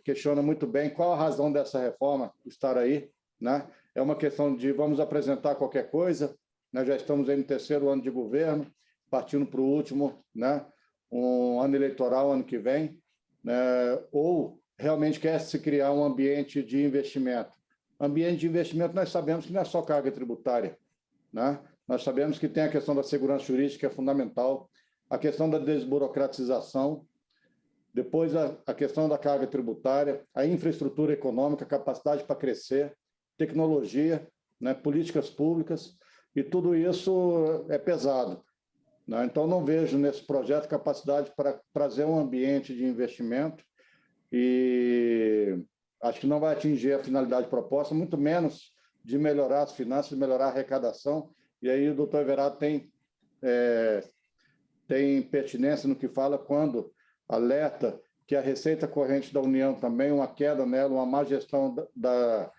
questiona muito bem qual a razão dessa reforma estar aí, né? É uma questão de vamos apresentar qualquer coisa, né? Já estamos aí no 3º ano de governo, partindo para o último, né? Um ano eleitoral ano que vem, né? Ou realmente quer se criar um ambiente de investimento. Ambiente de investimento nós sabemos que não é só carga tributária, né? Nós sabemos que tem a questão da segurança jurídica, que é fundamental, a questão da desburocratização, depois a questão da carga tributária, a infraestrutura econômica, capacidade para crescer, tecnologia, né, políticas públicas, e tudo isso é pesado, né? Então, não vejo nesse projeto capacidade para trazer um ambiente de investimento e acho que não vai atingir a finalidade proposta, muito menos de melhorar as finanças, de melhorar a arrecadação. E aí o doutor Everardo tem pertinência no que fala quando alerta que a receita corrente da União também, uma queda nela, uma má gestão da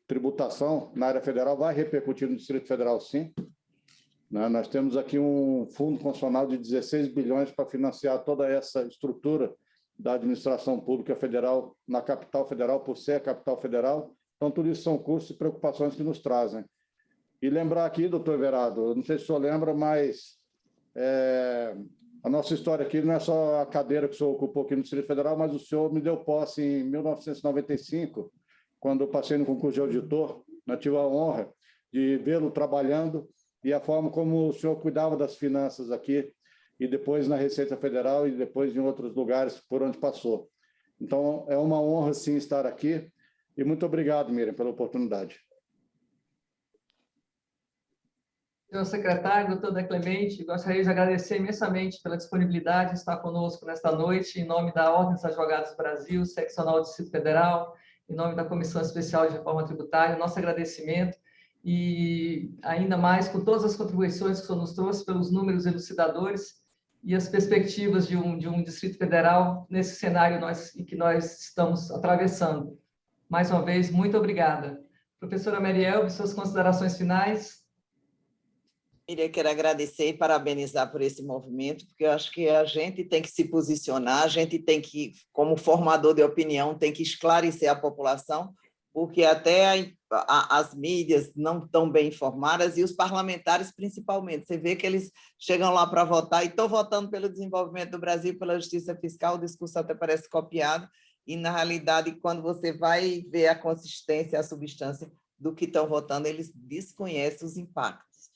tributação na área federal vai repercutir no Distrito Federal, sim. Nós temos aqui um fundo constitucional de 16 bilhões para financiar toda essa estrutura da administração pública federal na capital federal, por ser a capital federal. Então, tudo isso são custos e preocupações que nos trazem. E lembrar aqui, doutor Everardo, não sei se o senhor lembra, mas a nossa história aqui não é só a cadeira que o senhor ocupou aqui no Distrito Federal, mas o senhor me deu posse em 1995, quando eu passei no concurso de auditor. Eu tive a honra de vê-lo trabalhando e a forma como o senhor cuidava das finanças aqui e depois na Receita Federal e depois em outros lugares por onde passou. Então, é uma honra, sim, estar aqui. E muito obrigado, Miriam, pela oportunidade. Senhor secretário, doutor Zé Clemente, gostaria de agradecer imensamente pela disponibilidade de estar conosco nesta noite, em nome da Ordem dos Advogados do Brasil, seccional do Distrito Federal, em nome da Comissão Especial de Reforma Tributária, nosso agradecimento, e ainda mais com todas as contribuições que o senhor nos trouxe pelos números elucidadores e as perspectivas de um Distrito Federal nesse cenário em que nós estamos atravessando. Mais uma vez, muito obrigada. Professora Marielbe, suas considerações finais? Miriam, quero agradecer e parabenizar por esse movimento, porque eu acho que a gente tem que se posicionar, a gente tem que, como formador de opinião, tem que esclarecer a população, porque até as mídias não estão bem informadas e os parlamentares, principalmente. Você vê que eles chegam lá para votar e estão votando pelo desenvolvimento do Brasil, pela justiça fiscal, o discurso até parece copiado, e, na realidade, quando você vai ver a consistência, a substância do que estão votando, eles desconhecem os impactos.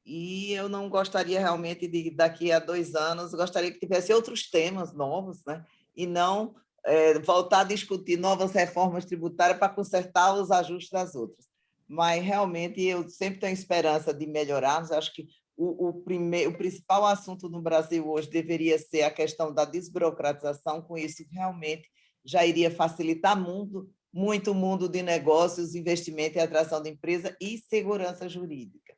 E eu não gostaria realmente de, daqui a 2 anos, gostaria que tivesse outros temas novos, né? E não voltar a discutir novas reformas tributárias para consertar os ajustes das outras. Mas, realmente, eu sempre tenho esperança de melhorarmos. Acho que o principal assunto no Brasil hoje deveria ser a questão da desburocratização. Com isso, realmente, já iria facilitar muito o mundo de negócios, investimento e atração de empresa e segurança jurídica.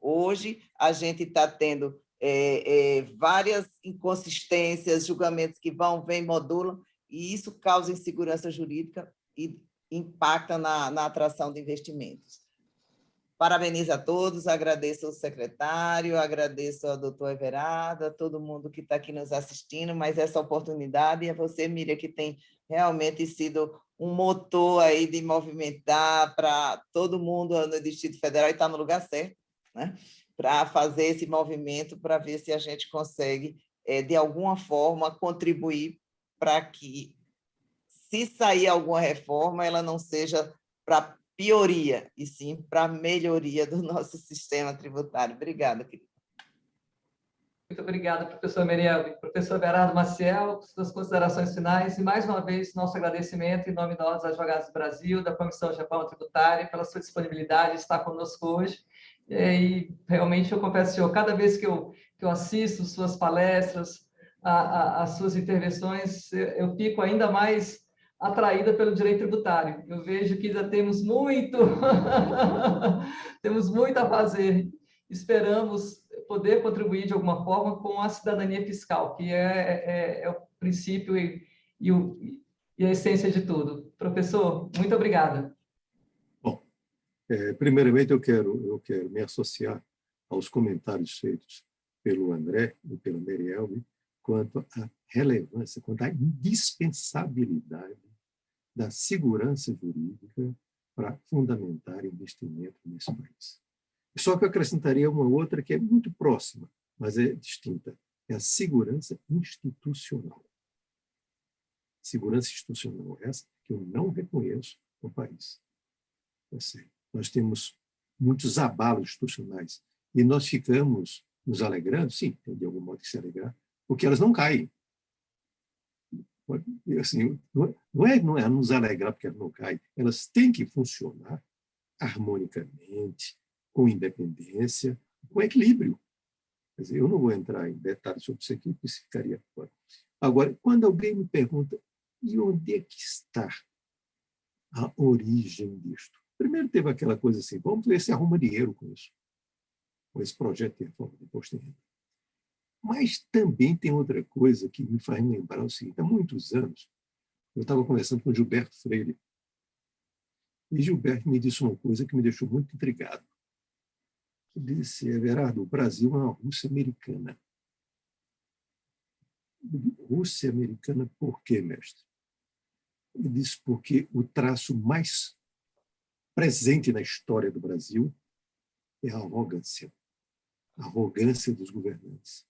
Hoje, a gente está tendo várias inconsistências, julgamentos que vão, vêm, modulam, e isso causa insegurança jurídica e impacta na atração de investimentos. Parabenizo a todos, agradeço ao secretário, agradeço ao doutor Everardo, a todo mundo que está aqui nos assistindo, mas essa oportunidade é você, Miriam, que tem realmente sido um motor aí de movimentar para todo mundo no Distrito Federal e está no lugar certo, né? Para fazer esse movimento, para ver se a gente consegue, de alguma forma, contribuir para que, se sair alguma reforma, ela não seja para pioria, e sim para melhoria do nosso sistema tributário. Obrigada, querida. Muito obrigada, professor Marielbe. Professor Everardo Maciel, suas considerações finais, e mais uma vez, nosso agradecimento em nome da Ordem dos Advogados do Brasil, da Comissão de Reforma Tributária, pela sua disponibilidade de estar conosco hoje. E realmente eu confesso, senhor, cada vez que eu assisto suas palestras, as suas intervenções, eu fico ainda mais atraída pelo direito tributário. Eu vejo que ainda temos muito, temos muito a fazer. Esperamos poder contribuir de alguma forma com a cidadania fiscal, que é o princípio e a essência de tudo. Professor, muito obrigada. Primeiramente, eu quero me associar aos comentários feitos pelo André e pela Marielbe quanto à relevância, quanto à indispensabilidade da segurança jurídica para fundamentar investimento nesse país. Só que eu acrescentaria uma outra que é muito próxima, mas é distinta, é a segurança institucional. Segurança institucional, essa que eu não reconheço no país. Nós temos muitos abalos institucionais e nós ficamos nos alegrando, sim, tem de algum modo que se alegrar, porque elas não caem. Assim, não é nos alegrar porque elas não caem, elas têm que funcionar harmonicamente, com independência, com equilíbrio. Quer dizer, eu não vou entrar em detalhes sobre isso aqui, porque isso ficaria fora. Agora, quando alguém me pergunta, e onde é que está a origem disto? Primeiro teve aquela coisa assim, vamos ver se arruma dinheiro com isso, com esse projeto de reforma do imposto de renda. Mas também tem outra coisa que me faz lembrar o seguinte, há muitos anos, eu estava conversando com Gilberto Freire, e Gilberto me disse uma coisa que me deixou muito intrigado. Ele disse, Everardo, o Brasil é uma Rússia americana. Rússia americana por quê, mestre? Ele disse, porque o traço mais presente na história do Brasil é a arrogância dos governantes.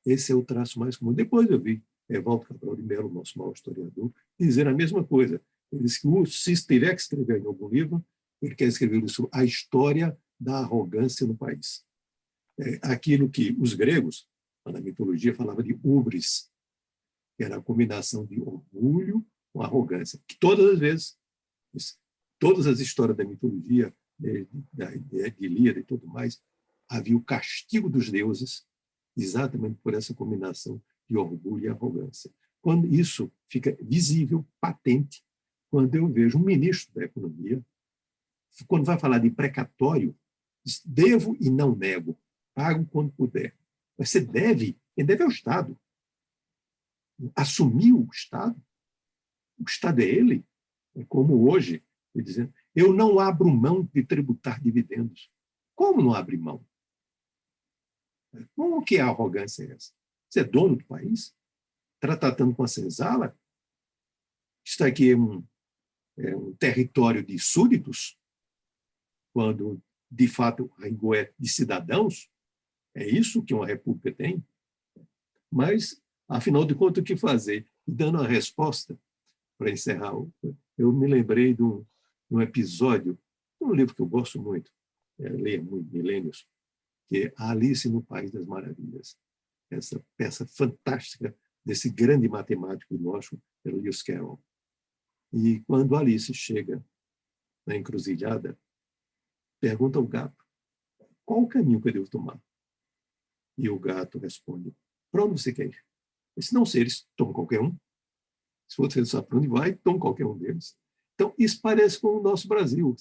Esse é o traço mais comum. Depois eu vi Evaldo Cabral de Mello, nosso maior historiador, dizer a mesma coisa. Ele disse que se tiver que escrever em algum livro, ele quer escrever sobre a história da arrogância no país. Aquilo que os gregos, na mitologia, falavam de ubris, que era a combinação de orgulho com arrogância, que todas as vezes, todas as histórias da mitologia, de Ilíada e tudo mais, havia o castigo dos deuses exatamente por essa combinação de orgulho e arrogância. Quando isso fica visível, patente, quando eu vejo um ministro da Economia, quando vai falar de precatório, diz, devo e não nego, pago quando puder. Você deve, quem deve é o Estado. Assumiu o Estado é ele, é como hoje, dizendo, eu não abro mão de tributar dividendos. Como não abre mão? Como que a arrogância é essa? Você é dono do país? Está tratando com a senzala? Isso aqui é um território de súditos, quando, de fato, a rigor é de cidadãos? É isso que uma república tem? Mas, afinal de contas, o que fazer? E dando a resposta, para encerrar, eu me lembrei de um episódio, um livro que eu gosto muito, leio muito, Milênios, que é Alice no País das Maravilhas. Essa peça fantástica desse grande matemático nosso, Lewis Carroll. E quando Alice chega na encruzilhada, pergunta ao gato, qual o caminho que eu devo tomar? E o gato responde, para onde você quer ir? Se não sei, eles tomam qualquer um. Se você sabe para onde vai, toma qualquer um deles. Então, isso parece com o nosso Brasil.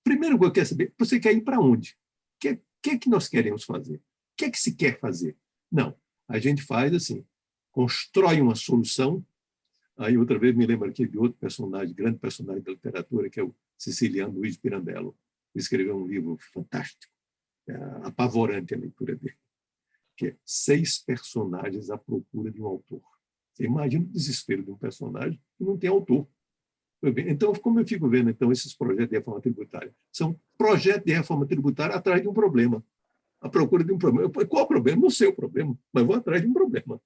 Primeiro que eu quero saber, você quer ir para onde? O que é que nós queremos fazer? O que é que se quer fazer? Não, a gente faz assim, constrói uma solução. Aí outra vez me lembro aqui de outro personagem, grande personagem da literatura, que é o siciliano Luiz Pirandello. Ele escreveu um livro fantástico, apavorante a leitura dele, que é 6 personagens à procura de um autor. Você imagina o desespero de um personagem que não tem autor. Então, como eu fico vendo então, esses projetos de reforma tributária? São projetos de reforma tributária atrás de um problema. A procura de um problema. Qual o problema? Não sei o problema, mas vou atrás de um problema.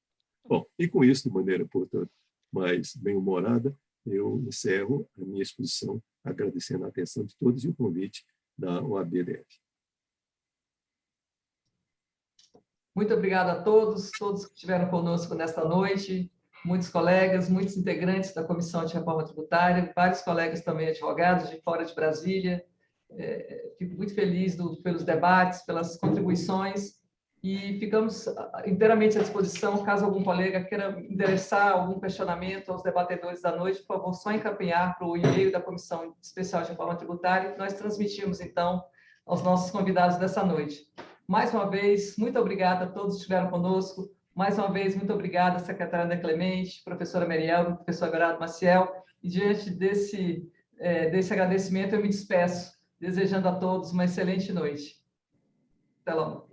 Bom, e com isso, de maneira, portanto, mais bem-humorada, eu encerro a minha exposição agradecendo a atenção de todos e o convite da OAB-DF. Muito obrigada a todos que estiveram conosco nesta noite, muitos colegas, muitos integrantes da Comissão de Reforma Tributária, vários colegas também advogados de fora de Brasília. Fico muito feliz pelos debates, pelas contribuições, e ficamos inteiramente à disposição, caso algum colega queira endereçar algum questionamento aos debatedores da noite, por favor, só encaminhar para o e-mail da Comissão Especial de Reforma Tributária, que nós transmitimos, então, aos nossos convidados dessa noite. Mais uma vez, muito obrigada a todos que estiveram conosco. Mais uma vez, muito obrigada, secretária Ana Clemente, professora Meriel, professor Everardo Maciel. E diante desse agradecimento, eu me despeço, desejando a todos uma excelente noite. Até logo.